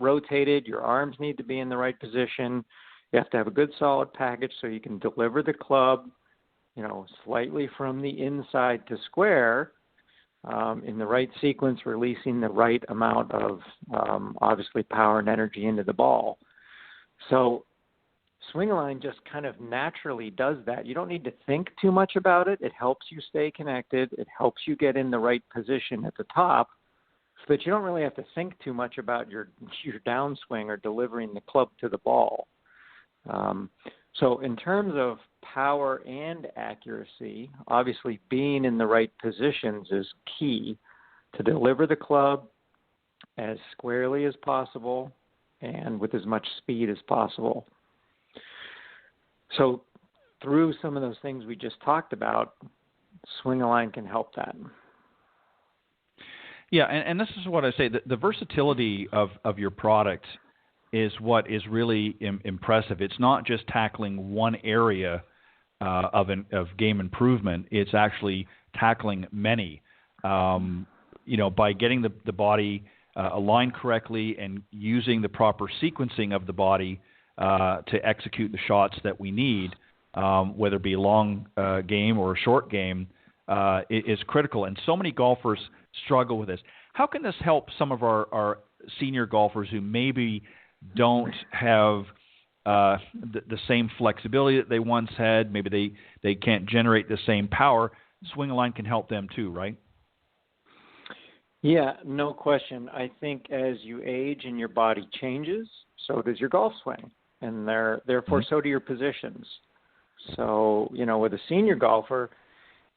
I: rotated. Your arms need to be in the right position. You have to have a good solid package so you can deliver the club, slightly from the inside to square, in the right sequence, releasing the right amount of, obviously, power and energy into the ball. So Swing Align just kind of naturally does that. You don't need to think too much about it. It helps you stay connected. It helps you get in the right position at the top, but you don't really have to think too much about your downswing or delivering the club to the ball. So in terms of power and accuracy, obviously being in the right positions is key to deliver the club as squarely as possible and with as much speed as possible. So through some of those things we just talked about, Swing Align can help that.
E: Yeah, and this is what I say, the versatility of your product is what is really impressive. It's not just tackling one area of game improvement. It's actually tackling many. By getting the body aligned correctly and using the proper sequencing of the body to execute the shots that we need, whether it be a long game or a short game, is critical. And so many golfers struggle with this. How can this help some of our senior golfers who maybe don't have the same flexibility that they once had? Maybe they can't generate the same power. Swing Align can help them too, right?
I: Yeah, no question. I think as you age and your body changes, so does your golf swing, and therefore so do your positions. So, with a senior golfer,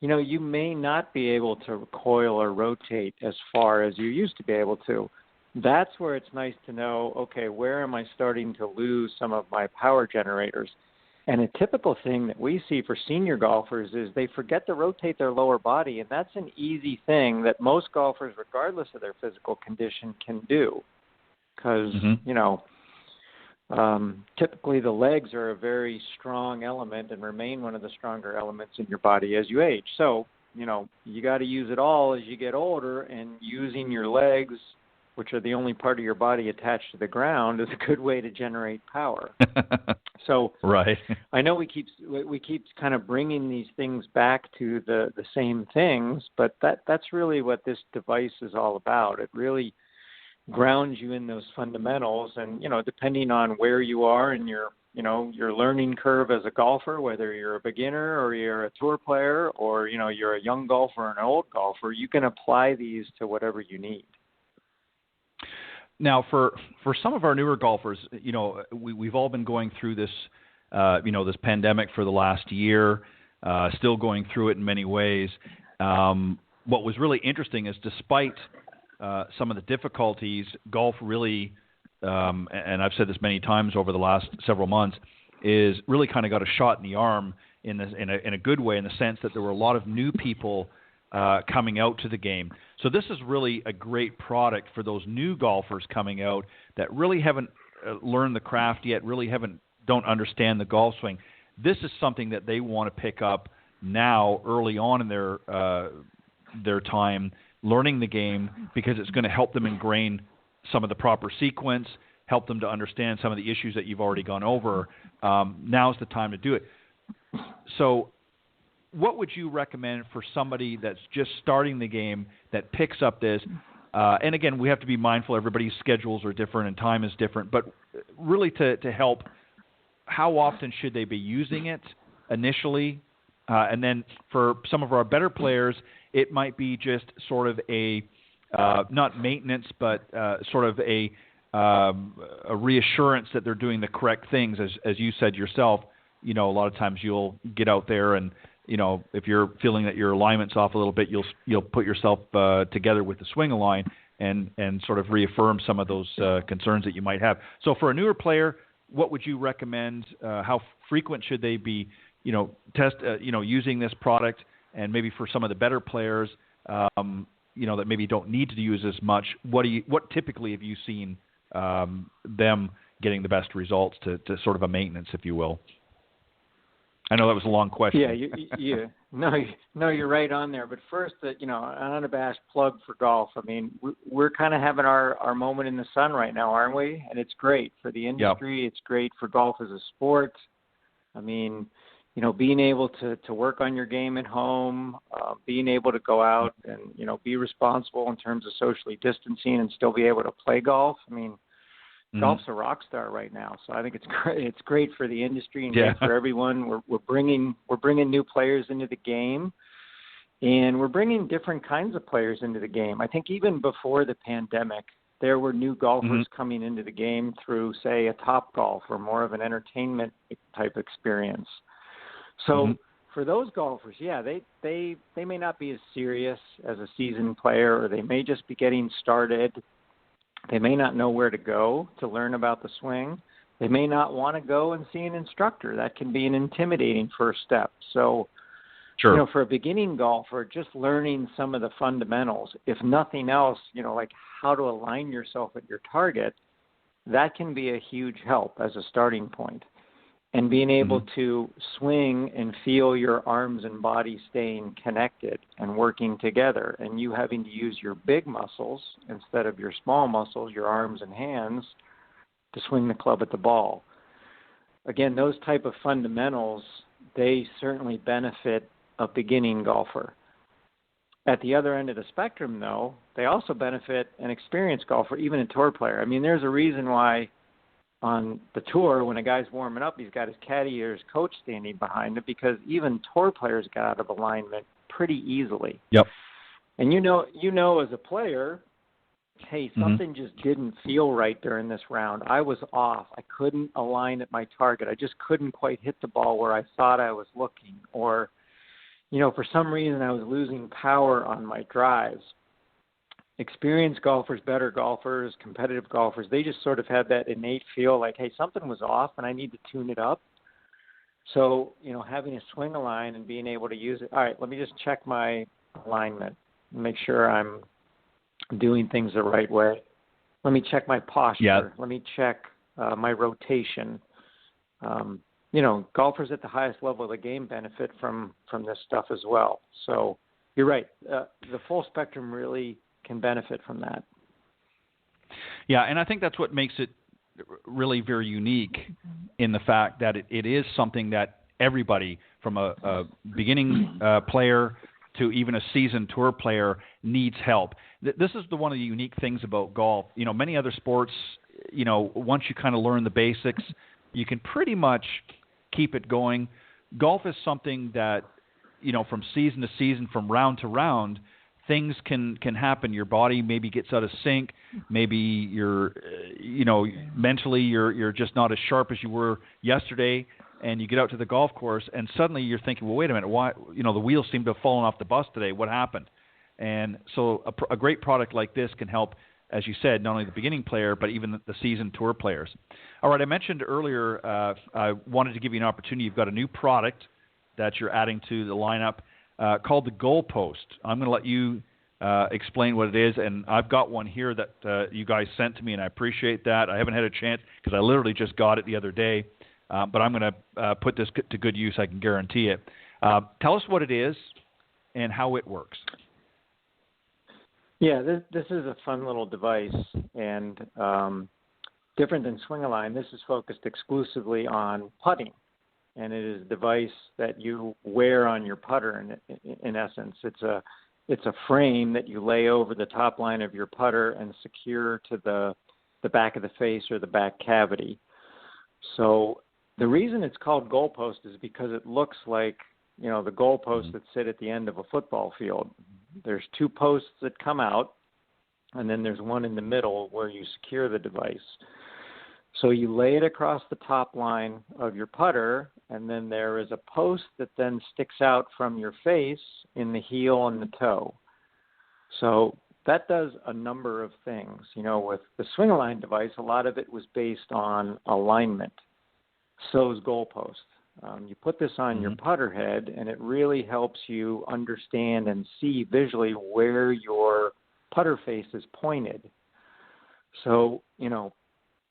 I: you may not be able to coil or rotate as far as you used to be able to. That's where it's nice to know, okay, where am I starting to lose some of my power generators? And a typical thing that we see for senior golfers is they forget to rotate their lower body, and that's an easy thing that most golfers, regardless of their physical condition, can do. Because, typically the legs are a very strong element and remain one of the stronger elements in your body as you age. So, you got to use it all as you get older, and using your legs which are the only part of your body attached to the ground, is a good way to generate power. So
E: right.
I: I know we keep kind of bringing these things back to the same things, but that's really what this device is all about. It really grounds you in those fundamentals, and depending on where you are in your learning curve as a golfer, whether you're a beginner or you're a tour player or you're a young golfer or an old golfer, you can apply these to whatever you need.
E: Now, for some of our newer golfers, we've all been going through this, this pandemic for the last year, still going through it in many ways. What was really interesting is, despite some of the difficulties, golf really, and I've said this many times over the last several months, is really kind of got a shot in the arm in a good way, in the sense that there were a lot of new people coming out to the game. So this is really a great product for those new golfers coming out that really haven't learned the craft yet, really don't understand the golf swing. This is something that they want to pick up now, early on in their time learning the game, because it's going to help them ingrain some of the proper sequence, help them to understand some of the issues that you've already gone over. Now's the time to do it. So what would you recommend for somebody that's just starting the game, that picks up this? And again, we have to be mindful, everybody's schedules are different and time is different, but really to help, how often should they be using it initially? And then for some of our better players, it might be just sort of a, not maintenance, but sort of a reassurance that they're doing the correct things. As you said yourself, a lot of times you'll get out there and, if you're feeling that your alignment's off a little bit, you'll put yourself together with the swing align and sort of reaffirm some of those concerns that you might have. So for a newer player, what would you recommend? How frequent should they be, using this product? And maybe for some of the better players, that maybe don't need to use as much, what typically have you seen them getting the best results to sort of a maintenance, if you will? I know that was a long question.
I: Yeah, no, you're right on there. But first, an unabashed plug for golf. I mean, we're kind of having our moment in the sun right now, aren't we? And it's great for the industry. Yep. It's great for golf as a sport. I mean, being able to work on your game at home, being able to go out and, be responsible in terms of socially distancing and still be able to play golf. I mean, golf's a rock star right now. So I think it's great. It's great for the industry and great for everyone. We're bringing new players into the game, and we're bringing different kinds of players into the game. I think even before the pandemic, there were new golfers coming into the game through, say, a Topgolf or more of an entertainment type experience. So for those golfers, they may not be as serious as a seasoned player, or they may just be getting started. They may not know where to go to learn about the swing. They may not want to go and see an instructor. That can be an intimidating first step. So, for a beginning golfer, just learning some of the fundamentals, if nothing else, like how to align yourself at your target, that can be a huge help as a starting point. And being able to swing and feel your arms and body staying connected and working together, and you having to use your big muscles instead of your small muscles, your arms and hands, to swing the club at the ball. Again, those type of fundamentals, they certainly benefit a beginning golfer. At the other end of the spectrum, though, they also benefit an experienced golfer, even a tour player. I mean, there's a reason why on the tour, when a guy's warming up, he's got his caddy or his coach standing behind him, because even tour players get out of alignment pretty easily.
E: Yep.
I: And as a player, hey, something just didn't feel right during this round. I was off. I couldn't align at my target. I just couldn't quite hit the ball where I thought I was looking. Or, for some reason I was losing power on my drives. Experienced golfers, better golfers, competitive golfers, they just sort of had that innate feel like, hey, something was off and I need to tune it up. So, having a swing align and being able to use it. All right, let me just check my alignment and make sure I'm doing things the right way. Let me check my posture.
E: Yeah.
I: Let me check my rotation. Golfers at the highest level of the game benefit from this stuff as well. So you're right. The full spectrum really can benefit from that.
E: Yeah, and I think that's what makes it really very unique in the fact that it is something that everybody, from a beginning player to even a seasoned tour player, needs help. This is one of the unique things about golf. Many other sports, once you kind of learn the basics, you can pretty much keep it going. Golf is something that, from season to season, from round to round, things can happen. Your body maybe gets out of sync. Maybe you're, mentally you're just not as sharp as you were yesterday. And you get out to the golf course, and suddenly you're thinking, well, wait a minute, why? The wheels seem to have fallen off the bus today. What happened? And so a great product like this can help, as you said, not only the beginning player, but even the seasoned tour players. All right, I mentioned earlier, I wanted to give you an opportunity. You've got a new product that you're adding to the lineup called the Goalpost. I'm going to let you explain what it is, and I've got one here that you guys sent to me, and I appreciate that. I haven't had a chance because I literally just got it the other day. But I'm going to put this to good use. I can guarantee it. Tell us what it is and how it works.
I: Yeah, this is a fun little device, and different than Swing-A-Line. This is focused exclusively on putting, and it is a device that you wear on your putter. In essence, it's a frame that you lay over the top line of your putter and secure to the back of the face or the back cavity. So the reason it's called Goalpost is because it looks like, the goalposts that sit at the end of a football field. There's two posts that come out, and then there's one in the middle where you secure the device. So you lay it across the top line of your putter, and then there is a post that then sticks out from your face in the heel and the toe. So that does a number of things. With the Swing-A-Line device, a lot of it was based on alignment. So is Goalpost. You put this on your putter head, and it really helps you understand and see visually where your putter face is pointed. So,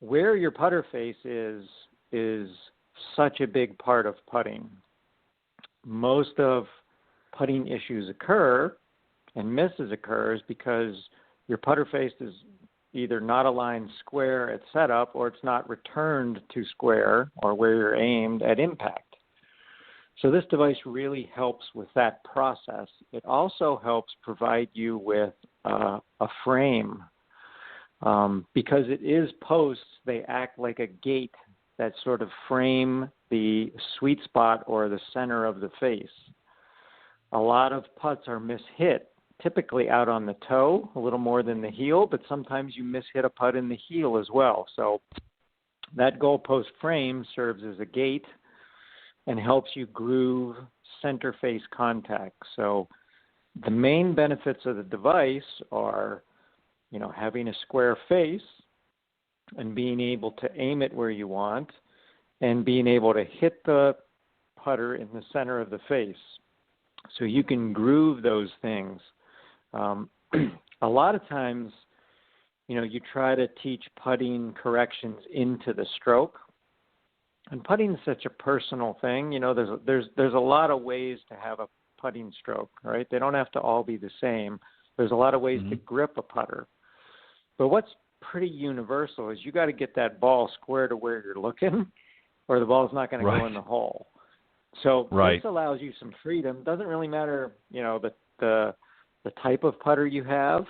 I: where your putter face is such a big part of putting. Most of putting issues occur and misses occurs because your putter face is either not aligned square at setup, or it's not returned to square or where you're aimed at impact. So this device really helps with that process. It also helps provide you with a frame. Because it is posts, they act like a gate that sort of frame the sweet spot or the center of the face. A lot of putts are mishit, typically out on the toe, a little more than the heel, but sometimes you mishit a putt in the heel as well. So that Goalpost frame serves as a gate and helps you groove center face contact. So the main benefits of the device are, having a square face and being able to aim it where you want and being able to hit the putter in the center of the face. So you can groove those things. A lot of times, you try to teach putting corrections into the stroke, and putting is such a personal thing. There's a lot of ways to have a putting stroke, right? They don't have to all be the same. There's a lot of ways to grip a putter, but what's pretty universal is you got to get that ball square to where you're looking, or the ball's not going to go in the hole. So this allows you some freedom. Doesn't really matter, the type of putter you have,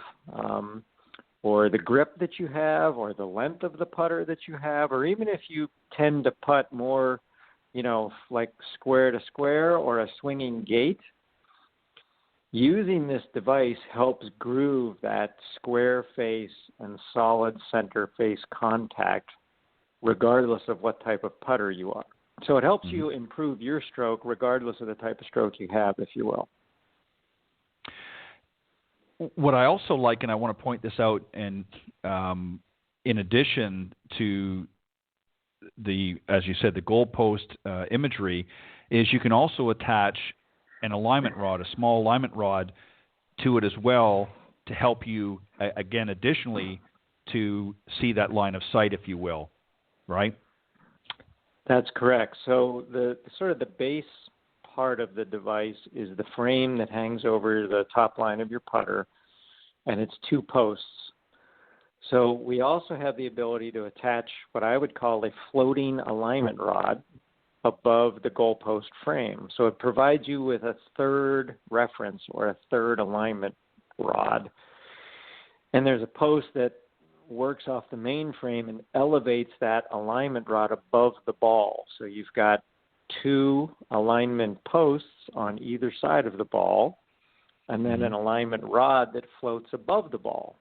I: or the grip that you have, or the length of the putter that you have, or even if you tend to putt more, like square to square or a swinging gate, using this device helps groove that square face and solid center face contact, regardless of what type of putter you are. So it helps you improve your stroke regardless of the type of stroke you have, if you will.
E: What I also like, and I want to point this out, and in addition to as you said, the Goalpost imagery, is you can also attach an alignment rod, a small alignment rod, to it as well to help you, again, additionally, to see that line of sight, if you will, right?
I: That's correct. So the sort of the base part of the device is the frame that hangs over the top line of your putter, and it's two posts. So we also have the ability to attach what I would call a floating alignment rod above the goalpost frame. So it provides you with a third reference or a third alignment rod. And there's a post that works off the main frame and elevates that alignment rod above the ball. So you've got 2 alignment posts on either side of the ball, and then an alignment rod that floats above the ball.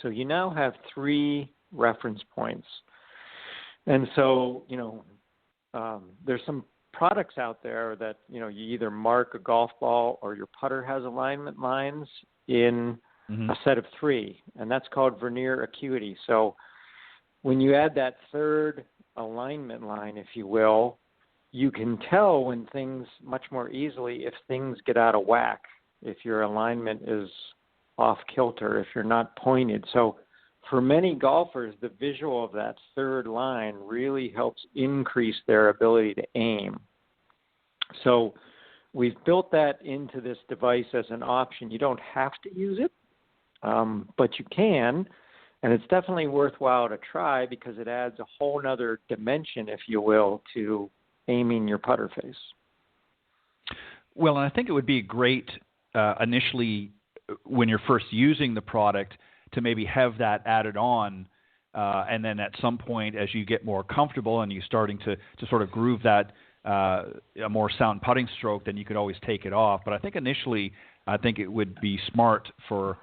I: So you now have 3 reference points. And so, there's some products out there that, you either mark a golf ball or your putter has alignment lines in a set of 3, and that's called vernier acuity. So when you add that third alignment line, if you will, you can tell when things much more easily if things get out of whack, if your alignment is off kilter, if you're not pointed. So for many golfers, the visual of that third line really helps increase their ability to aim. So we've built that into this device as an option. You don't have to use it, but you can, and it's definitely worthwhile to try because it adds a whole nother dimension, if you will, to aiming your putter face.
E: Well, and I think it would be great initially when you're first using the product to maybe have that added on, and then at some point as you get more comfortable and you're starting to sort of groove that a more sound putting stroke, then you could always take it off. But I think initially, I think it would be smart for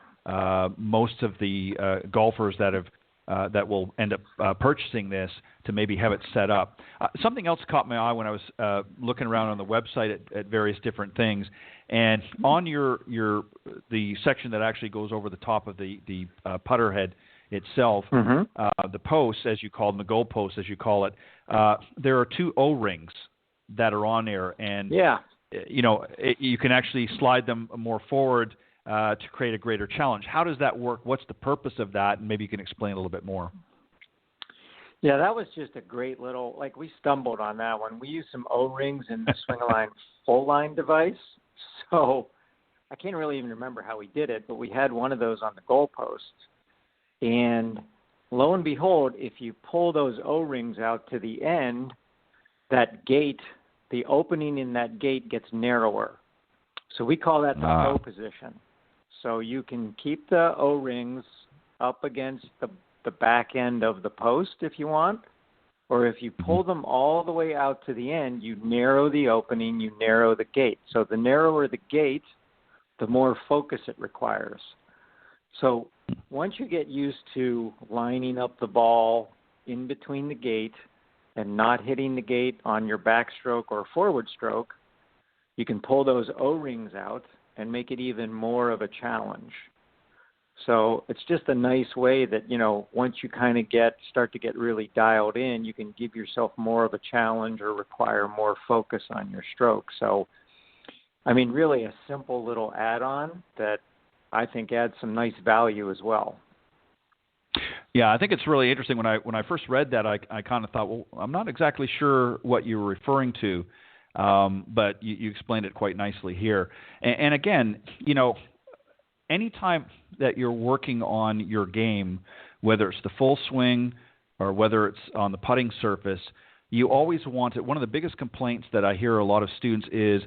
E: most of the golfers that will end up purchasing this to maybe have it set up. Something else caught my eye when I was looking around on the website at various different things, and on the section that actually goes over the top of the putter head itself, the posts, as you call them, the goal posts, as you call it, there are 2 O-rings that are on there, and you can actually slide them more forward to create a greater challenge. How does that work? What's the purpose of that? And maybe you can explain a little bit more.
I: Yeah, that was just a great little, we stumbled on that one. We used some O-rings in the Swing-A-Line full line device. So I can't really even remember how we did it, but we had one of those on the goalpost. And lo and behold, if you pull those O-rings out to the end, that gate, the opening in that gate gets narrower. So we call that the O position. So you can keep the O-rings up against the back end of the post if you want, or if you pull them all the way out to the end, you narrow the opening, you narrow the gate. So the narrower the gate, the more focus it requires. So once you get used to lining up the ball in between the gate and not hitting the gate on your backstroke or forward stroke, you can pull those O-rings out and make it even more of a challenge. So it's just a nice way that, once you kind of start to get really dialed in, you can give yourself more of a challenge or require more focus on your stroke. So, really a simple little add-on that I think adds some nice value as well.
E: Yeah, I think it's really interesting. When I first read that, I kind of thought, well, I'm not exactly sure what you were referring to. But you explained it quite nicely here. And again, anytime that you're working on your game, whether it's the full swing or whether it's on the putting surface, you always want it. One of the biggest complaints that I hear a lot of students is,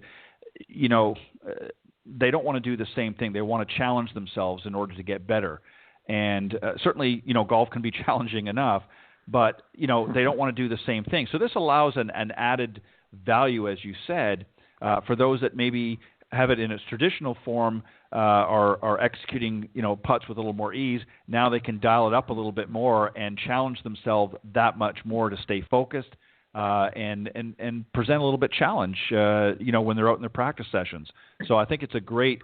E: they don't want to do the same thing. They want to challenge themselves in order to get better. And certainly, golf can be challenging enough, but, they don't want to do the same thing. So this allows an added value, as you said, for those that maybe have it in its traditional form, are executing, putts with a little more ease. Now they can dial it up a little bit more and challenge themselves that much more to stay focused and present a little bit challenge, when they're out in their practice sessions. So I think it's a great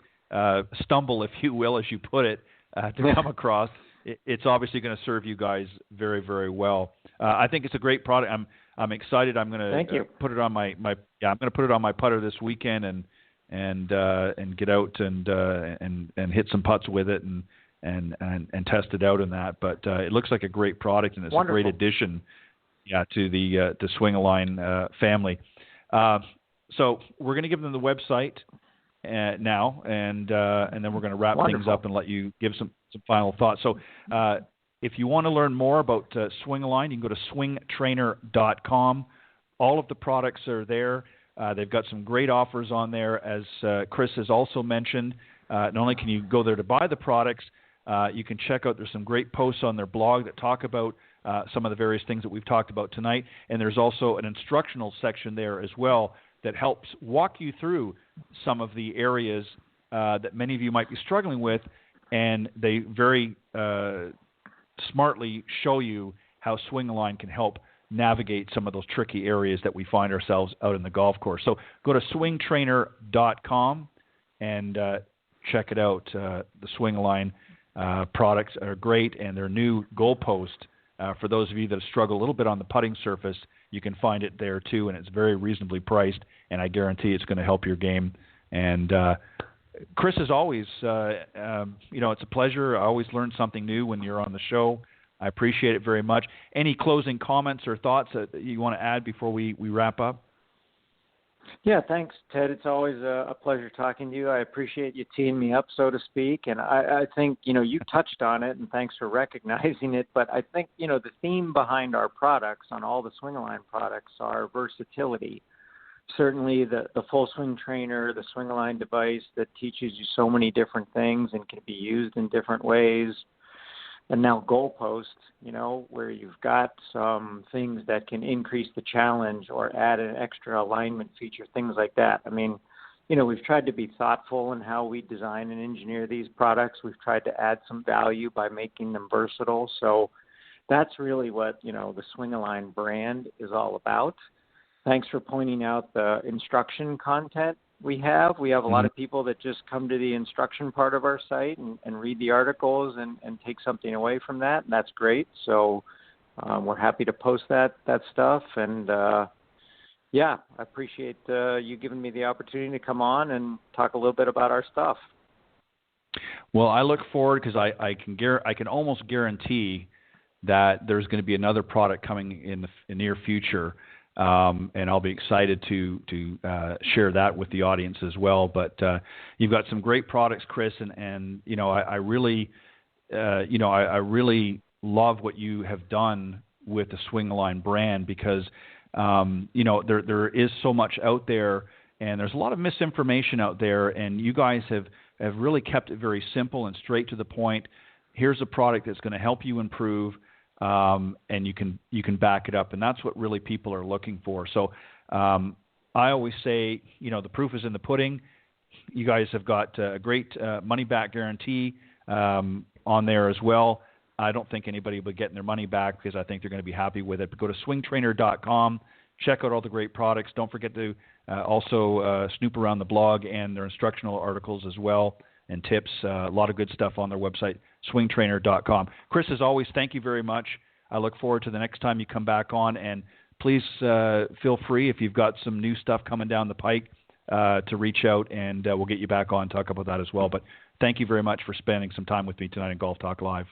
E: stumble, if you will, as you put it, to come across. It's obviously going to serve you guys very, very well. I think it's a great product. I'm excited. I'm going to put it on my I'm going to put it on my putter this weekend and get out and hit some putts with it and test it out in that. But it looks like a great product, and it's a great addition, to the Swing-A-Line family. So we're going to give them the website now, and then we're going to wrap things up and let you give some final thoughts. So If you want to learn more about Swing-A-Line, you can go to swingtrainer.com. All of the products are there. They've got some great offers on there. As Chris has also mentioned, not only can you go there to buy the products, you can check out, there's some great posts on their blog that talk about some of the various things that we've talked about tonight. And there's also an instructional section there as well that helps walk you through some of the areas that many of you might be struggling with. And they very smartly show you how Swing-A-Line can help navigate some of those tricky areas that we find ourselves out in the golf course. So go to swingtrainer.com and check it out. The Swing-A-Line products are great, and their new goalpost, for those of you that struggle a little bit on the putting surface, you can find it there too, and it's very reasonably priced, and I guarantee it's going to help your game. And Chris, as always, it's a pleasure. I always learn something new when you're on the show. I appreciate it very much. Any closing comments or thoughts that you want to add before we wrap up?
I: Yeah, thanks, Ted. It's always a pleasure talking to you. I appreciate you teeing me up, so to speak. And I think, you touched on it, and thanks for recognizing it. But I think, the theme behind our products, on all the Swing-A-Line products, are versatility. Certainly the full swing trainer, the Swing-A-Line device that teaches you so many different things and can be used in different ways. And now goalpost, where you've got some things that can increase the challenge or add an extra alignment feature, things like that. I mean, we've tried to be thoughtful in how we design and engineer these products. We've tried to add some value by making them versatile. So that's really what, the Swing-A-Line brand is all about. Thanks for pointing out the instruction content we have. We have a lot of people that just come to the instruction part of our site and read the articles and take something away from that, and that's great. So we're happy to post that stuff. And, I appreciate you giving me the opportunity to come on and talk a little bit about our stuff.
E: Well, I look forward because I can almost guarantee that there's going to be another product coming in the near future. And I'll be excited to share that with the audience as well. But you've got some great products, Chris, and I really love what you have done with the Swing-A-Line brand because there is so much out there, and there's a lot of misinformation out there, and you guys have really kept it very simple and straight to the point. Here's a product that's going to help you improve. And you can back it up, and that's what really people are looking for. So I always say, the proof is in the pudding. You guys have got a great money-back guarantee on there as well. I don't think anybody will be getting their money back because I think they're going to be happy with it. But go to swingtrainer.com, check out all the great products. Don't forget to also snoop around the blog and their instructional articles as well and tips. A lot of good stuff on their website, swingtrainer.com. Chris, as always, thank you very much. I look forward to the next time you come back on. And please feel free, if you've got some new stuff coming down the pike, to reach out, and we'll get you back on and talk about that as well. But thank you very much for spending some time with me tonight in Golf Talk Live.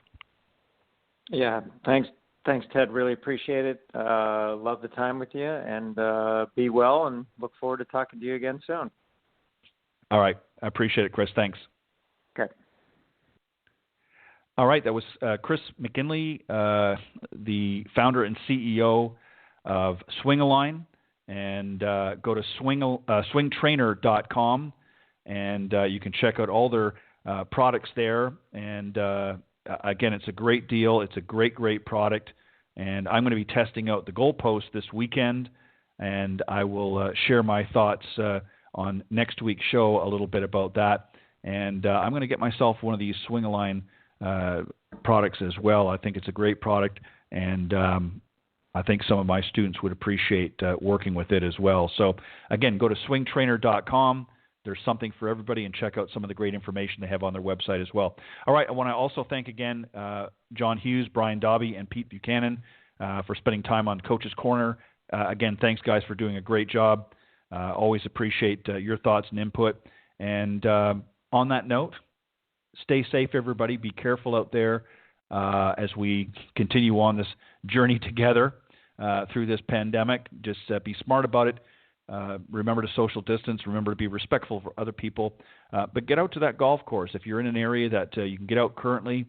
I: Yeah, thanks, Ted. Really appreciate it. Love the time with you, and be well, and look forward to talking to you again soon.
E: All right. I appreciate it, Chris. Thanks.
I: Okay.
E: All right. That was Chris McGinley, the founder and CEO of Swing-A-Line. And go to swingtrainer.com, and you can check out all their products there. And again, it's a great deal. It's a great product. And I'm going to be testing out the goalpost this weekend, and I will share my thoughts on next week's show a little bit about that. And I'm going to get myself one of these Swing-A-Line products as well. I think it's a great product, and I think some of my students would appreciate working with it as well. So, again, go to swingtrainer.com. There's something for everybody, and check out some of the great information they have on their website as well. All right, I want to also thank again John Hughes, Brian Dobby, and Pete Buchanan for spending time on Coach's Corner. Again, thanks, guys, for doing a great job. Always appreciate your thoughts and input. And on that note, stay safe, everybody. Be careful out there as we continue on this journey together through this pandemic. Just be smart about it. Remember to social distance. Remember to be respectful for other people. But get out to that golf course. If you're in an area that you can get out currently,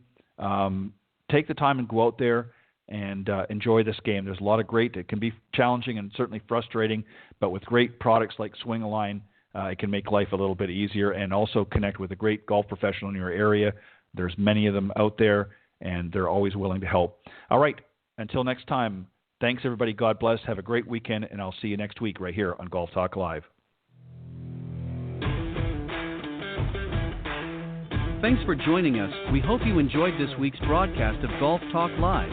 E: take the time and go out there and enjoy this game. There's a lot of great. It can be challenging and certainly frustrating, but with great products like Swing a Line, it can make life a little bit easier, and also connect with a great golf professional in your area. There's many of them out there, and they're always willing to help. All right, until next time, thanks everybody. God bless. Have a great weekend, and I'll see you next week right here on Golf Talk Live.
C: Thanks for joining us. We hope you enjoyed this week's broadcast of Golf Talk Live.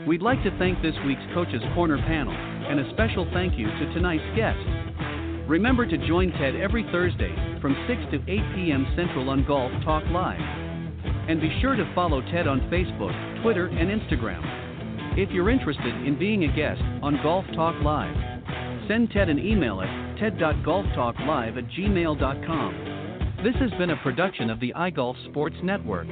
C: We'd like to thank this week's Coach's Corner panel, and a special thank you to tonight's guest. Remember to join Ted every Thursday from 6 to 8 p.m. Central on Golf Talk Live. And be sure to follow Ted on Facebook, Twitter, and Instagram. If you're interested in being a guest on Golf Talk Live, send Ted an email at ted.golftalklive@gmail.com. This has been a production of the iGolf Sports Network.